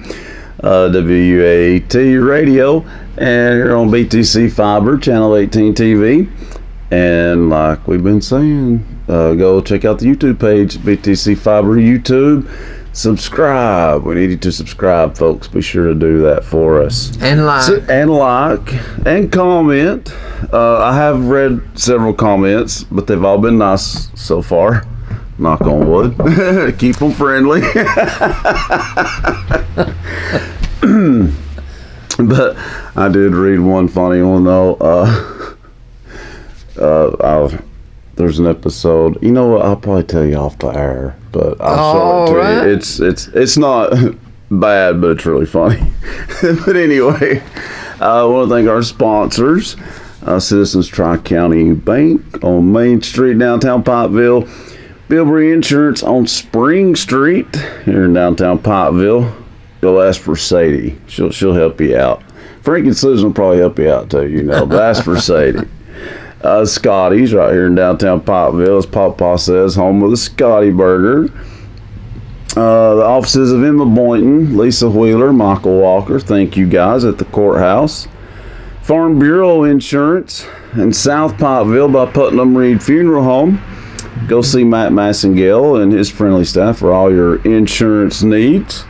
WUAT Radio and here on BTC Fiber, Channel 18 TV. And like we've been saying, go check out the YouTube page, BTC Fiber YouTube. Subscribe. We need you to subscribe, folks. Be sure to do that for us. And like. And comment. I have read several comments, but they've all been nice so far. Knock on wood. Keep them friendly. But I did read one funny one though. There's an episode. You know what? I'll probably tell you off the air, but I'll show it to you. It's not bad, but it's really funny. But anyway, I want to thank our sponsors, Citizens Tri-County Bank on Main Street, downtown Pikeville, Bilberry Insurance on Spring Street here in downtown Pikeville. Go ask for Sadie. She'll help you out. Frank and Susan will probably help you out too, you know. But ask for Sadie. Scotty's right here in downtown Pikeville, as Papa says, home of the Scotty Burger. The offices of Emma Boynton, Lisa Wheeler, Michael Walker. Thank you guys at the courthouse. Farm Bureau Insurance in South Pikeville by Putnam Reed Funeral Home. Go see Matt Massengale and his friendly staff for all your insurance needs.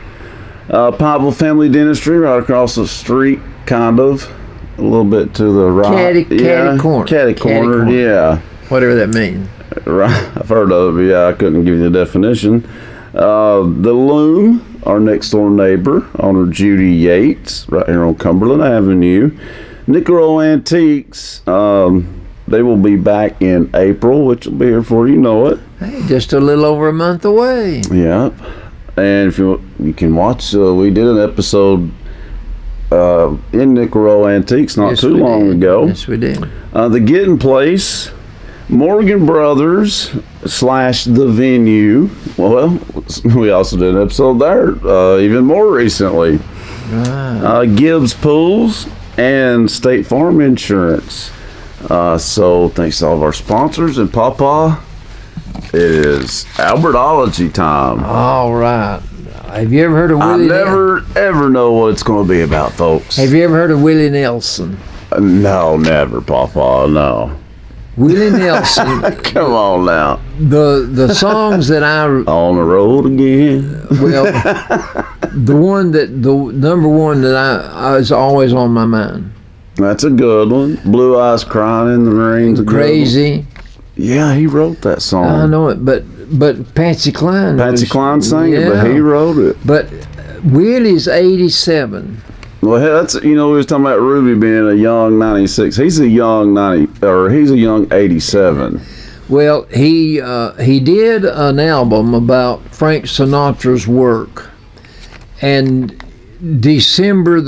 Pikeville Family Dentistry right across the street, kind of. A little bit to the right. Catty corner. Catty corner, yeah. Whatever that means. Right, I've heard of it, yeah, I couldn't give you the definition. The Loom, our next door neighbor, owner Judy Yates, right here on Cumberland Avenue. Nicaro Antiques, they will be back in April, which will be here before you know it. Hey, just a little over a month away. Yep. And if you can watch, we did an episode in Nicaro Antiques not too long ago. Yes, we did. The Getting Place, Morgan Brothers / The Venue. Well, we also did an episode there even more recently. Right. Gibbs Pools and State Farm Insurance. So thanks to all of our sponsors. And Papa, it is Albertology time. All right. Have you ever heard of Willie? I never ever know what it's going to be about, folks. Have you ever heard of Willie Nelson? No, never, Papa. No. Willie Nelson. Come on now. The songs that I on the road again. Well, the number one that I is always on my mind. That's a good one. Blue Eyes Crying in the Rain's a good one. Crazy. Yeah, he wrote that song. I know it, but Patsy Cline. Cline sang it, but he wrote it. But Willie's 87. Well, that's, we was talking about Ruby being a young 96. He's a young 87. Well, he did an album about Frank Sinatra's work, and February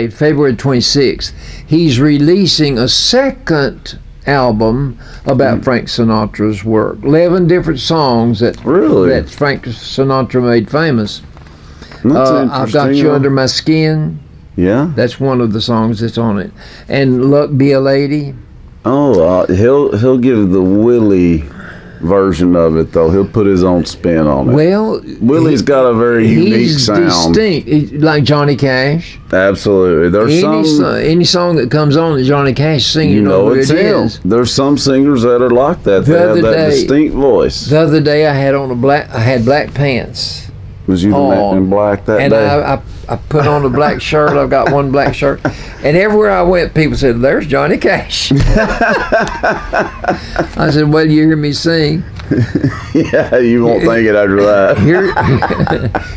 February 26th, he's releasing a second album about Frank Sinatra's work. 11 different songs that Frank Sinatra made famous. I've Got You Under My Skin. Yeah. That's one of the songs that's on it. And Luck Be a Lady. Oh, he'll give the Willie version of it though. He'll put his own spin on it. Well, Willie's got a very unique sound. He's distinct, like Johnny Cash. Absolutely. There's any song that comes on that Johnny Cash is singing, you know who it's it him. is. There's some singers that are like that. They have that distinct voice. The other day I had black pants. Was you the man in black that and day? I put on a black shirt. I've got one black shirt. And everywhere I went, people said, "There's Johnny Cash." I said, "Well, you hear me sing." Yeah, you won't think it after that.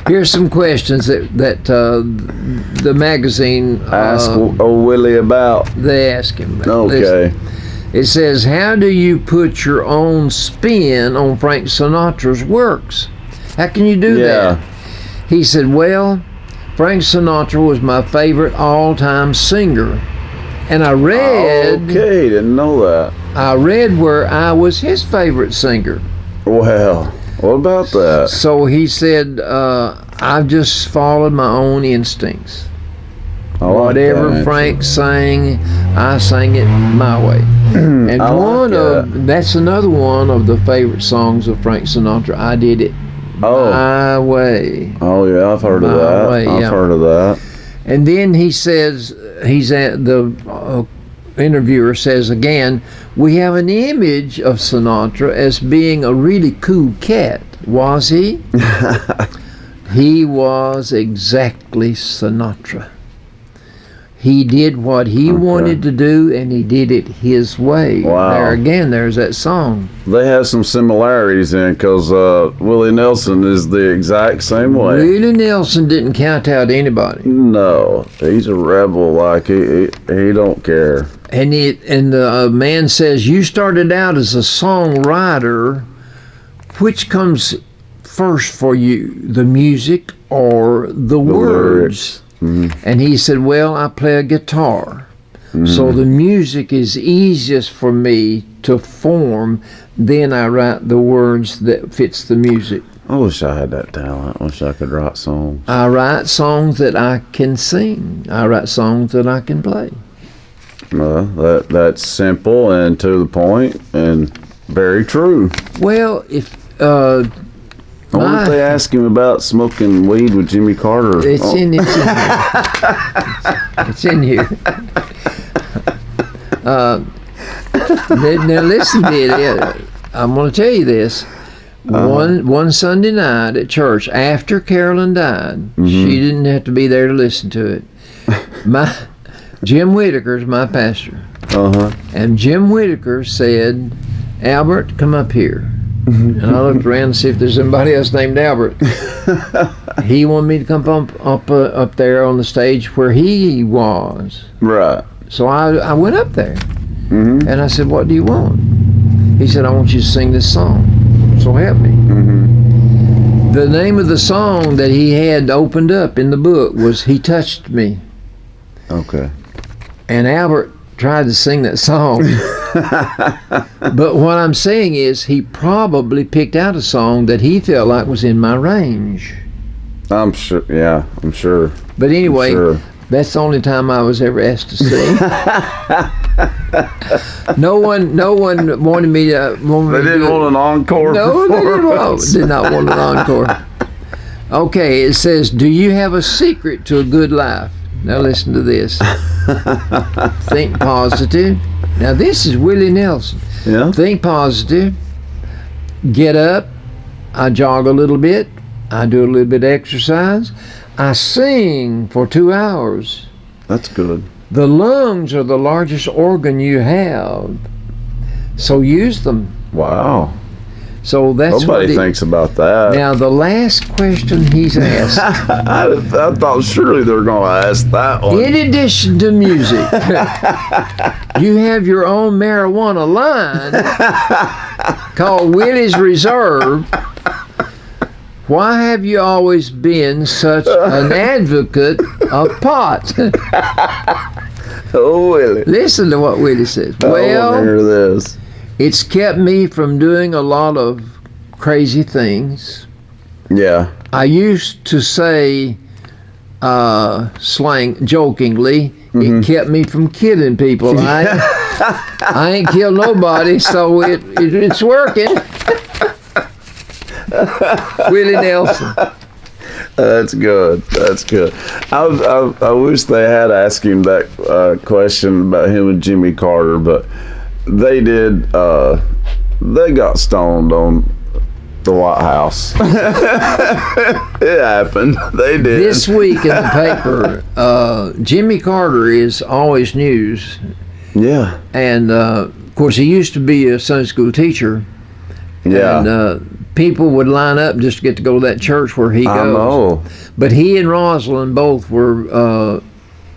Here's some questions that the magazine Ask old Willie about. they ask him. Okay. Listen, it says, "How do you put your own spin on Frank Sinatra's works? How can you do that?" He said, "Well, Frank Sinatra was my favorite all-time singer, and I read Didn't know that. where I was his favorite singer." Well, what about that? So he said, "I've just followed my own instincts. I like Whatever that, Frank sang, I sang it my way." And I like that's another one of the favorite songs of Frank Sinatra. I did it my way. Oh yeah, I've heard of My that. way, I've yeah. heard of that. And then he says, he's at the interviewer says again, "We have an image of Sinatra as being a really cool cat. Was he?" He was exactly Sinatra. He did what he wanted to do, and he did it his way. Wow. There again, there's that song. They have some similarities in because Willie Nelson is the exact same way. Willie Nelson didn't count out anybody. No, he's a rebel. Like he don't care. And the man says, "You started out as a songwriter. Which comes first for you, the music or the words?" And he said, "Well, I play a guitar. So the music is easiest for me to form. Then I write the words that fits the music. I wish I had that talent. I wish I could write songs. I write songs that I can sing. I write songs that I can play." That's simple and to the point and very true. Well, if I wonder if they ask him about smoking weed with Jimmy Carter. it's in here. It's in here. Now listen to it. I'm going to tell you this. One Sunday night at church, after Carolyn died, she didn't have to be there to listen to it. Jim Whitaker's my pastor. And Jim Whitaker said, "Albert, come up here." And I looked around to see if there's somebody else named Albert. He wanted me to come up there on the stage where he was. Right. So I went up there. And I said, "What do you want?" He said, "I want you to sing this song. So help me." The name of the song that he had opened up in the book was "He Touched Me." Okay. And Albert tried to sing that song. But what I'm saying is he probably picked out a song that he felt like was in my range. I'm sure. Yeah, I'm sure. But anyway, Sure. that's the only time I was ever asked to sing. No one wanted me to. They didn't want an encore. No, they did not want an encore. Okay, it says, "Do you have a secret to a good life?" Now listen to this. Think positive. Now this is Willie Nelson. Yeah. Think positive. Get up. I jog a little bit. I do a little bit of exercise. I sing for 2 hours. That's good. The lungs are the largest organ you have, so use them. Wow. So that's Nobody thinks about that. Now the last question he's asked. I thought surely they were going to ask that one. In addition to music, you have your own marijuana line called Willie's Reserve. Why have you always been such an advocate of pot? Oh, Willie. Listen to what Willie says. I want to hear Well, this. it's kept me from doing a lot of crazy things. Yeah. I used to say, jokingly, it kept me from killing people. I ain't killed nobody, so it's working. Willie Nelson. That's good. That's good. I wish they had asked him that question about him and Jimmy Carter, but they did. They got stoned on the White House. It happened. They did. This week in the paper, Jimmy Carter is always news. Yeah. And, of course, he used to be a Sunday school teacher. Yeah. And people would line up just to get to go to that church where he goes. I know. But he and Rosalind both were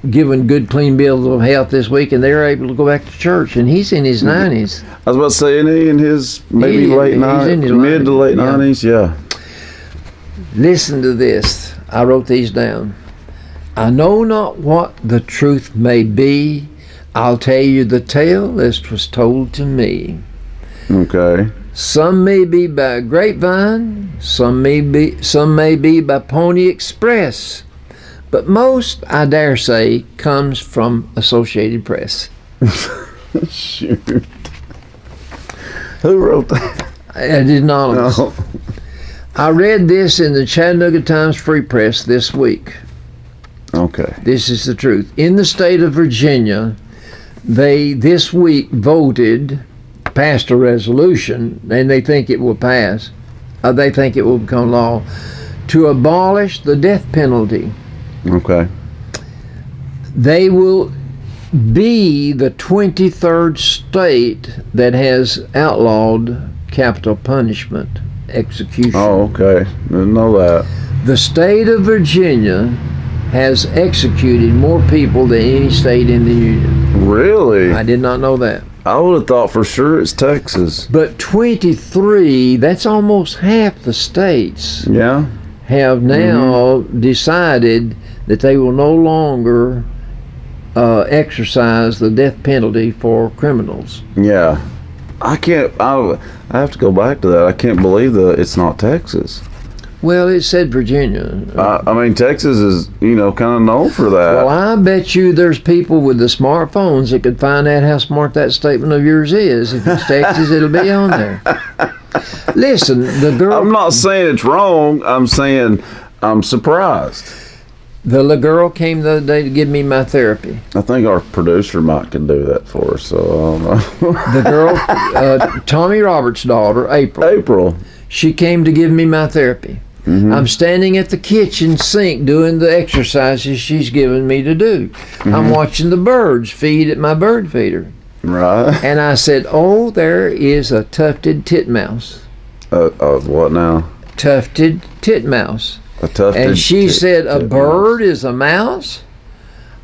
given good, clean bills of health this week, and they were able to go back to church. And he's in his 90s. I was about to say, isn't he in his maybe late 90s, mid to late 90s? Yeah. Listen to this. I wrote these down. I know not what the truth may be. I'll tell you the tale as 'twas told to me. Okay. Some may be by grapevine, some may be by Pony Express, but most, I dare say, comes from Associated Press. Shoot. Who wrote that? I did not. No. I read this in the Chattanooga Times Free Press this week. Okay. This is the truth. In the state of Virginia, they this week passed a resolution, and they think it will pass. They think it will become law to abolish the death penalty. Okay. They will be the 23rd state that has outlawed capital punishment, execution. Oh, okay. Didn't know that. The state of Virginia has executed more people than any state in the union. Really? I did not know that. I would have thought for sure it's Texas. But 23, that's almost half the states, Yeah. have now decided that they will no longer exercise the death penalty for criminals. Yeah. I have to go back to that. I can't believe that it's not Texas. Well, it said Virginia. I mean, Texas is, kind of known for that. Well, I bet you there's people with the smartphones that could find out how smart that statement of yours is. If it's Texas, it'll be on there. Listen, the girl... I'm not saying it's wrong. I'm saying I'm surprised. The girl came the other day to give me my therapy. I think our producer might can do that for us, so I don't know. The girl, Tommy Roberts' daughter, April. She came to give me my therapy. Mm-hmm. I'm standing at the kitchen sink doing the exercises she's given me to do. Mm-hmm. I'm watching the birds feed at my bird feeder. Right. And I said, oh, there is a tufted titmouse. What now? Tufted titmouse. A tufted And she said, a bird is a mouse?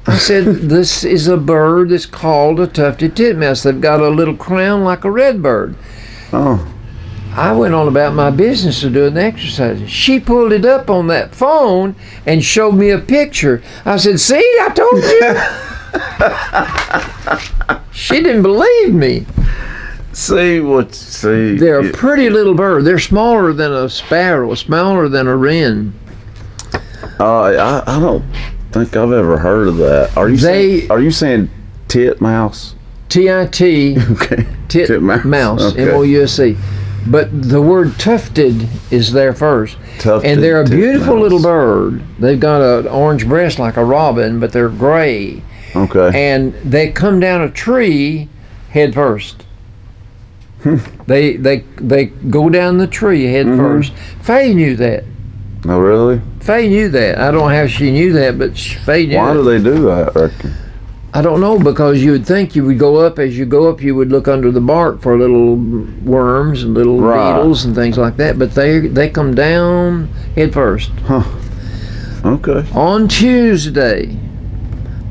I said, this is a bird that's called a tufted titmouse. They've got a little crown like a red bird. Oh. I went on about my business of doing the exercises. She pulled it up on that phone and showed me a picture. I said, see, I told you. She didn't believe me. See. They're a pretty little bird. They're smaller than a sparrow, smaller than a wren. I don't think I've ever heard of that. Are you saying titmouse? T-I-T. Okay. Titmouse. Okay. M-O-U-S-E. But the word tufted is there first. Tufted and they're a beautiful titmouse. little bird. They've got an orange breast like a robin, but they're gray. Okay. And they come down a tree head first. They go down the tree head first. Faye knew that. Oh, really? Faye knew that. I don't know how she knew that, but Faye knew Why that. do they do that, I reckon? I don't know, because you would think you would go up. As you go up, you would look under the bark for little worms and little beetles and things like that. But they come down head first. Huh. Okay. On Tuesday,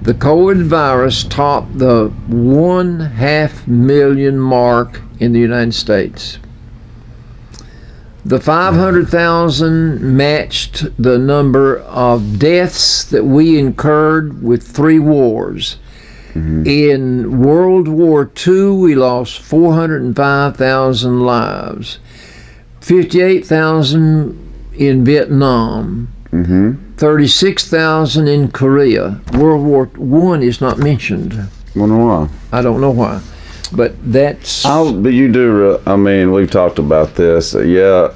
the COVID virus topped the 1.5 million mark in the United States. The 500,000 matched the number of deaths that we incurred with 3 wars. Mm-hmm. In World War II, we lost 405,000 lives, 58,000 in Vietnam, 36,000 in Korea. World War I is not mentioned. Wonder why? I don't know why, but that's... But you do, we've talked about this. Yeah,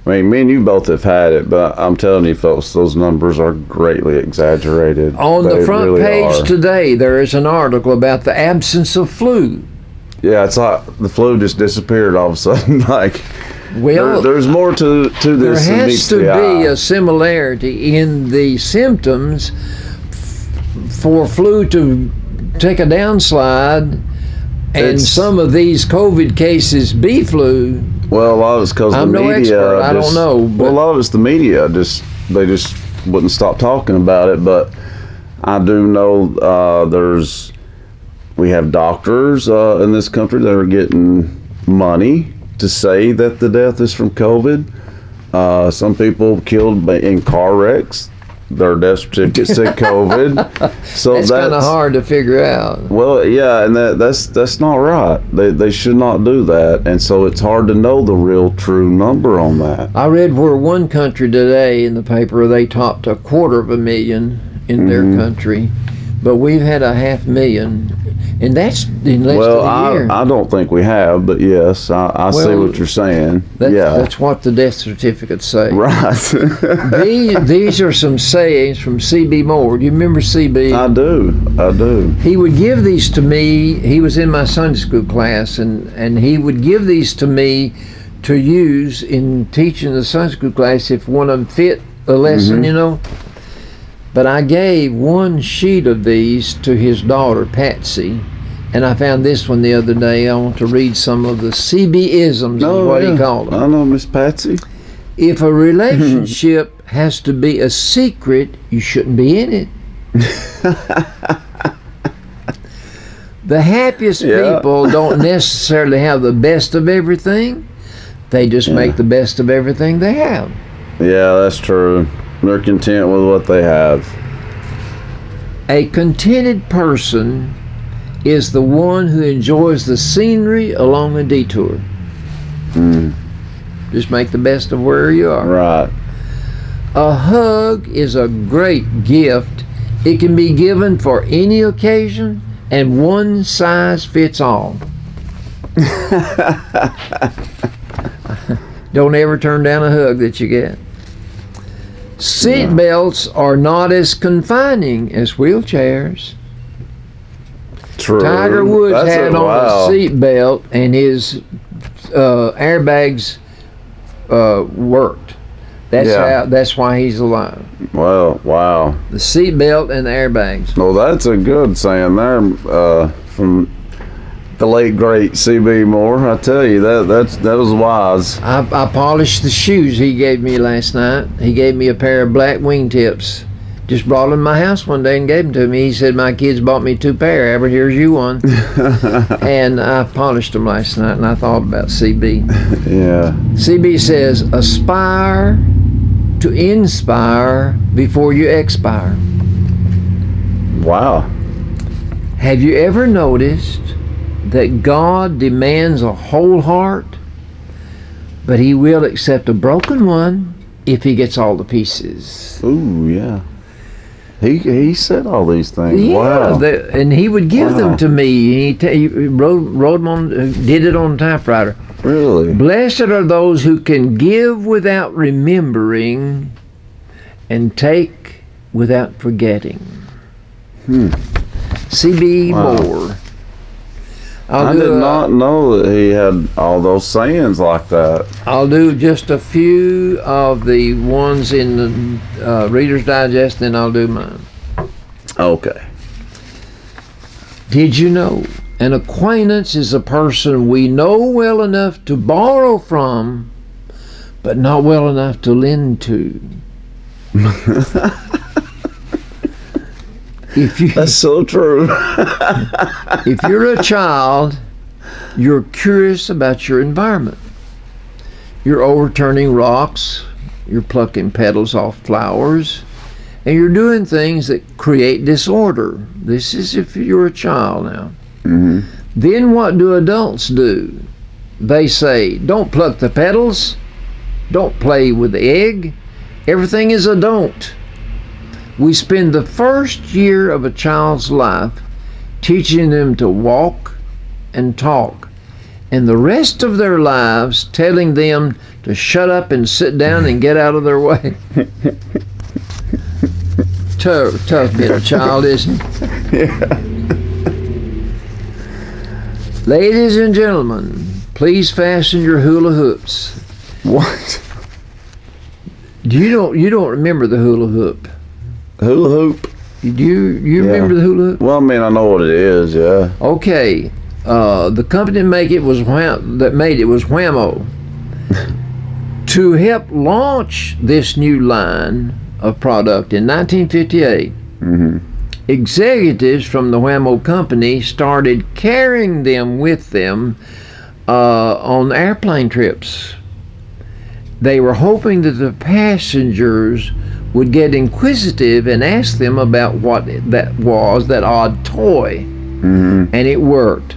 me and you both have had it, but I'm telling you folks, those numbers are greatly exaggerated. On the front really page are. today, there is an article about the absence of flu. Yeah, it's like the flu just disappeared all of a sudden. Like, Well, there's more to this there than has meets to the be eye. a similarity in the symptoms for flu to take a downslide, and It's- some of these COVID cases be flu. Well, a lot of it's because the I'm no media. expert, I don't just- know, but- Well, a lot of it's the media. They just wouldn't stop talking about it. But I do know we have doctors in this country that are getting money to say that the death is from COVID. Some people killed in car wrecks, their death certificate said COVID. So That's kind of hard to figure out. Well, yeah, and that's not right. They should not do that, and so it's hard to know the real true number on that. I read where one country today in the paper, they topped 250,000 in their country, but we've had 500,000, and that's in less Well, than a year. I don't think we have, but yes, I see Well, what you're saying. That's what the death certificates say. Right. These are some sayings from C.B. Moore. Do you remember C.B.? I do. He would give these to me. He was in my Sunday school class, and he would give these to me to use in teaching the Sunday school class if one of them fit a lesson, you know. But I gave one sheet of these to his daughter, Patsy, and I found this one the other day. I want to read some of the CB-isms, is what he called them. I know, Miss Patsy. If a relationship has to be a secret, you shouldn't be in it. The happiest people don't necessarily have the best of everything. They just make the best of everything they have. Yeah, that's true. They're content with what they have. A contented person is the one who enjoys the scenery along a detour. Just make the best of where you are. Right. A hug is a great gift. It can be given for any occasion, and one size fits all. Don't ever turn down a hug that you get. Seat belts are not as confining as wheelchairs. True. Tiger Woods That's had on wow. a seat belt, and his airbags worked. That's why he's alive. Well, wow. The seat belt and the airbags. Well, that's a good saying there from the late great C.B. Moore. I tell you, that was wise. I polished the shoes he gave me last night. He gave me a pair of black wingtips. Just brought them to my house one day and gave them to me. He said, my kids bought me 2 pair. Albert, here's you one. And I polished them last night, and I thought about CB. Yeah. CB says, aspire to inspire before you expire. Wow. Have you ever noticed that God demands a whole heart, but he will accept a broken one if he gets all the pieces? Ooh, yeah. He said all these things. Yeah, Wow. and he would give them to me. He wrote them on, did it on a typewriter. Really? Blessed are those who can give without remembering and take without forgetting. C.B. Moore. I did not know that he had all those sayings like that. I'll do just a few of the ones in the Reader's Digest, then I'll do mine. Okay. Did you know an acquaintance is a person we know well enough to borrow from, but not well enough to lend to? That's so true. If you're a child, you're curious about your environment. You're overturning rocks, you're plucking petals off flowers, and you're doing things that create disorder. This is if you're a child now. Then what do adults do? They say, don't pluck the petals, don't play with the egg, everything is a don't. We spend the first year of a child's life teaching them to walk and talk, and the rest of their lives telling them to shut up and sit down and get out of their way. Tough being a child, isn't it? Ladies and gentlemen, please fasten your hula hoops. What? You don't remember the hula hoop? Hula hoop? Do you remember the hula hoop? Well, I mean, I know what it is, yeah. Okay. The company that made it was Whammo. To help launch this new line of product in 1958, executives from the Whammo company started carrying them with them on airplane trips. They were hoping that the passengers would get inquisitive and ask them about what that was, that odd toy. And it worked.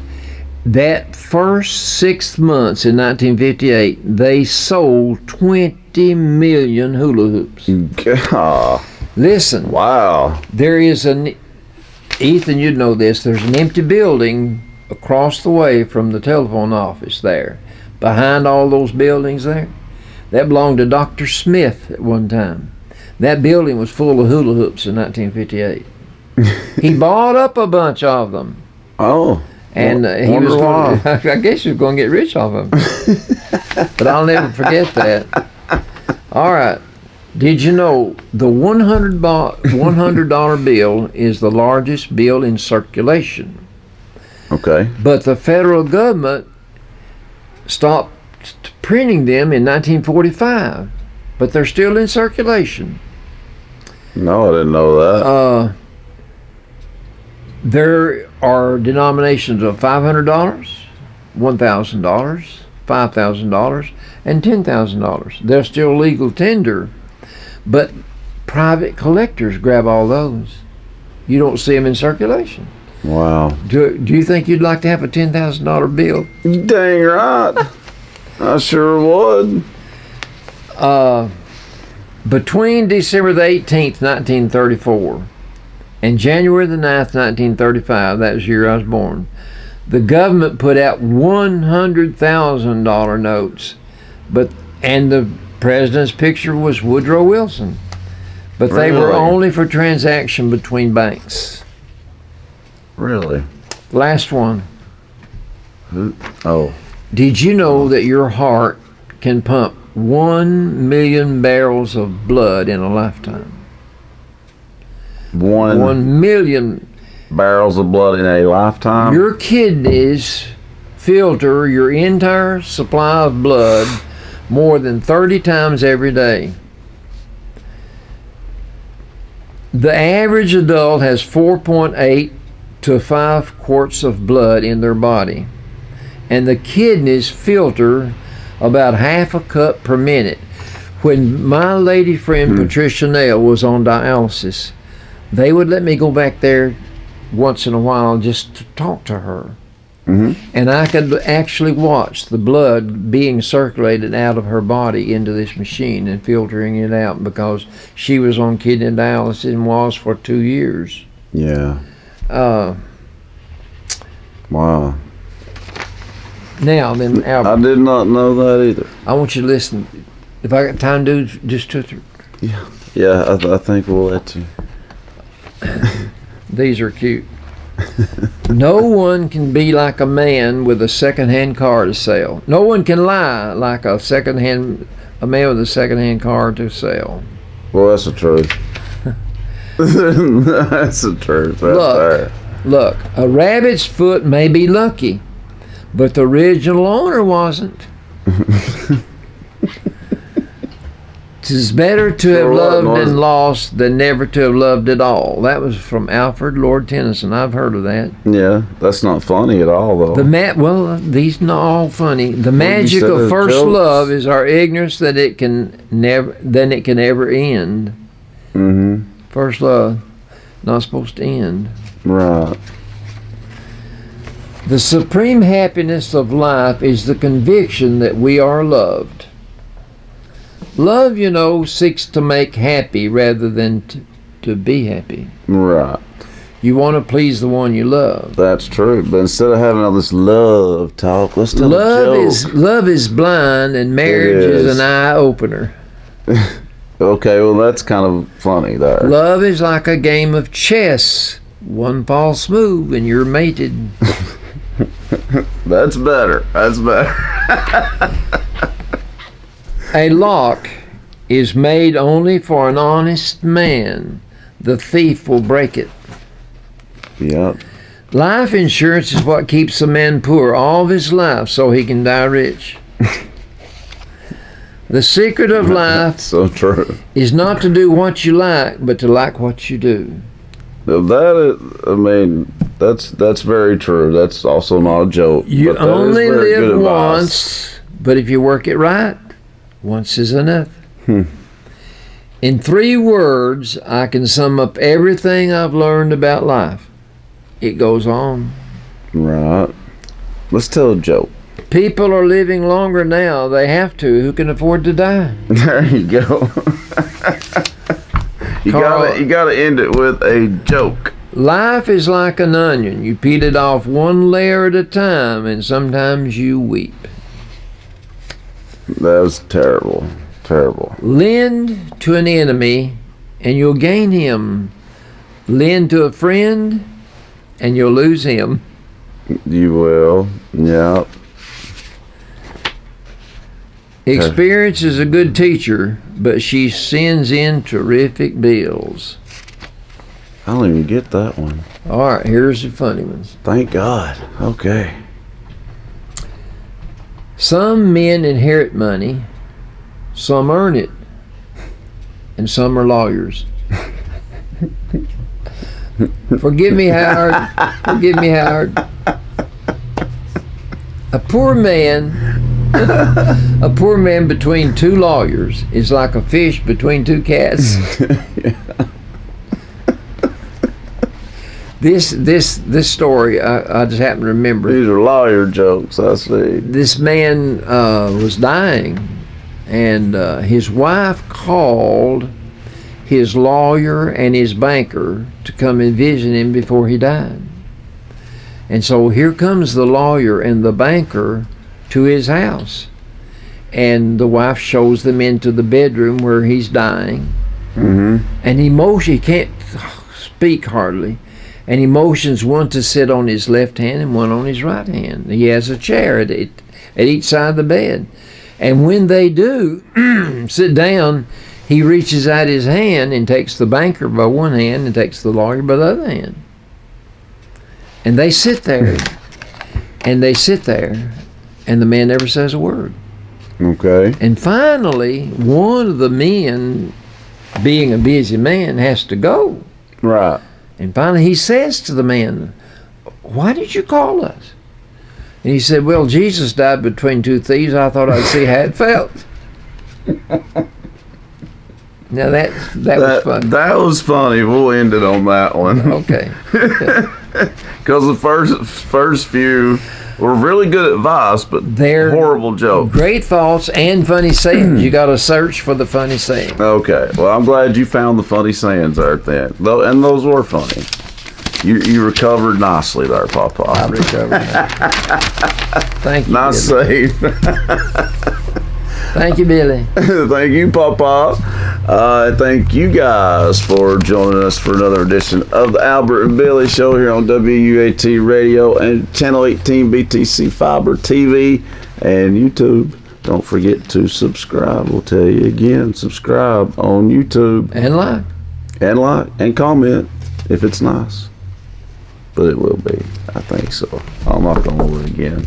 That first 6 months in 1958, they sold 20 million hula hoops. God. Listen. Wow. There is Ethan, you'd know this, there's an empty building across the way from the telephone office there. Behind all those buildings there. That belonged to Dr. Smith at one time. That building was full of hula hoops in 1958. He bought up a bunch of them. Oh. And he was going, I guess he was going to get rich off of them. But I'll never forget that. All right. Did you know the $100 bill is the largest bill in circulation? Okay. But the federal government stopped printing them in 1945. But they're still in circulation. No, I didn't know that. There are denominations of $500, $1,000, $5,000, and $10,000. They're still legal tender, but private collectors grab all those. You don't see them in circulation. Wow. Do you think you'd like to have a $10,000 bill? Dang right. I sure would. Between December the 18th, 1934, and January the 9th, 1935, that was the year I was born, the government put out $100,000 notes, and the president's picture was Woodrow Wilson. But they were Really? only for transaction between banks. Really? Last one. Oh. Did you know that your heart can pump 1 million barrels of blood in a lifetime? 1 million. barrels of blood in a lifetime? Your kidneys filter your entire supply of blood more than 30 times every day. The average adult has 4.8 to 5 quarts of blood in their body, and the kidneys filter about half a cup per minute. When my lady friend Patricia Nail was on dialysis, they would let me go back there once in a while just to talk to her. And I could actually watch the blood being circulated out of her body into this machine and filtering it out, because she was on kidney dialysis and was for 2 years. Yeah. Wow. Now then, I Albert, did not know that either. I want you to listen. If I got time, dude, just two or three. Yeah, I think we'll let you. These are cute. No one can be like a man with a second-hand car to sell. No one can lie like a man with a second-hand car to sell. Well, that's the truth. That's the truth. Right there. Look, a rabbit's foot may be lucky, but the original owner wasn't. 'Tis better to have loved and lost than never to have loved at all. That was from Alfred Lord Tennyson. I've heard of that. Yeah, that's not funny at all, though. These not all funny. The magic said of they're first jokes. love is our ignorance that it can never end. First love, not supposed to end. Right. The supreme happiness of life is the conviction that we are loved. Love, you know, seeks to make happy rather than to be happy. Right. You want to please the one you love. That's true. But instead of having all this love talk, let's tell a joke. Love is blind, and marriage is an eye opener. Okay, well, that's kind of funny there. Love is like a game of chess. One false move and you're mated. That's better. That's better. A lock is made only for an honest man. The thief will break it. Yep. Life insurance is what keeps a man poor all of his life so he can die rich. The secret of life So true. is not to do what you like, but to like what you do. Now that's very true. That's also not a joke. You but that is only very good live advice. once, but if you work it right, once is enough. In 3 words, I can sum up everything I've learned about life. It goes on. Right. Let's tell a joke. People are living longer now. They have to. Who can afford to die? There you go. you gotta end it with a joke. Life is like an onion. You peel it off one layer at a time, and sometimes you weep. That was terrible. Terrible. Lend to an enemy, and you'll gain him. Lend to a friend, and you'll lose him. You will. Yep. Experience is a good teacher, but she sends in terrific bills. I don't even get that one. All right, here's the funny ones. Thank God. Okay. Some men inherit money, some earn it, and some are lawyers. Forgive me, Howard. Forgive me, Howard. A poor man between 2 lawyers is like a fish between 2 cats. This story, I just happen to remember. These are lawyer jokes, I see. This man was dying, and his wife called his lawyer and his banker to come and visit him before he died. And so here comes the lawyer and the banker to his house, and the wife shows them into the bedroom where he's dying. And he can't speak hardly, and he motions one to sit on his left hand and one on his right hand. He has a chair at each side of the bed, and when they do sit down, he reaches out his hand and takes the banker by one hand and takes the lawyer by the other hand. And they sit there, and the man never says a word. Okay. And finally, one of the men, being a busy man, has to go. Right. And finally he says to the man, "Why did you call us?" And he said, "Well, Jesus died between 2 thieves. I thought I'd see how it felt." Now that was funny. That was funny. We'll end it on that one. Okay. Because the first few were really good advice, but They're horrible jokes. Great thoughts and funny sayings. You got to search for the funny saying. Okay. Well, I'm glad you found the funny sayings there then. And those were funny. You recovered nicely there, Papa. I recovered. Thank you. Nice Billy. save. Thank you, Billy. Thank you, Papa. Thank you guys for joining us for another edition of the Albert and Billy Show here on WUAT Radio and Channel 18 BTC Fiber TV and YouTube. Don't forget to subscribe. We'll tell you again, subscribe on YouTube. And like. And like and comment if it's nice. But it will be. I think so. I'll knock on wood again.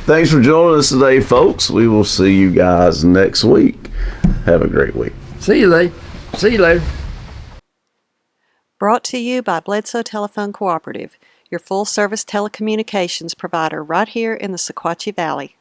Thanks for joining us today, folks. We will see you guys next week. Have a great week. See you later. Brought to you by Bledsoe Telephone Cooperative, your full-service telecommunications provider right here in the Sequatchie Valley.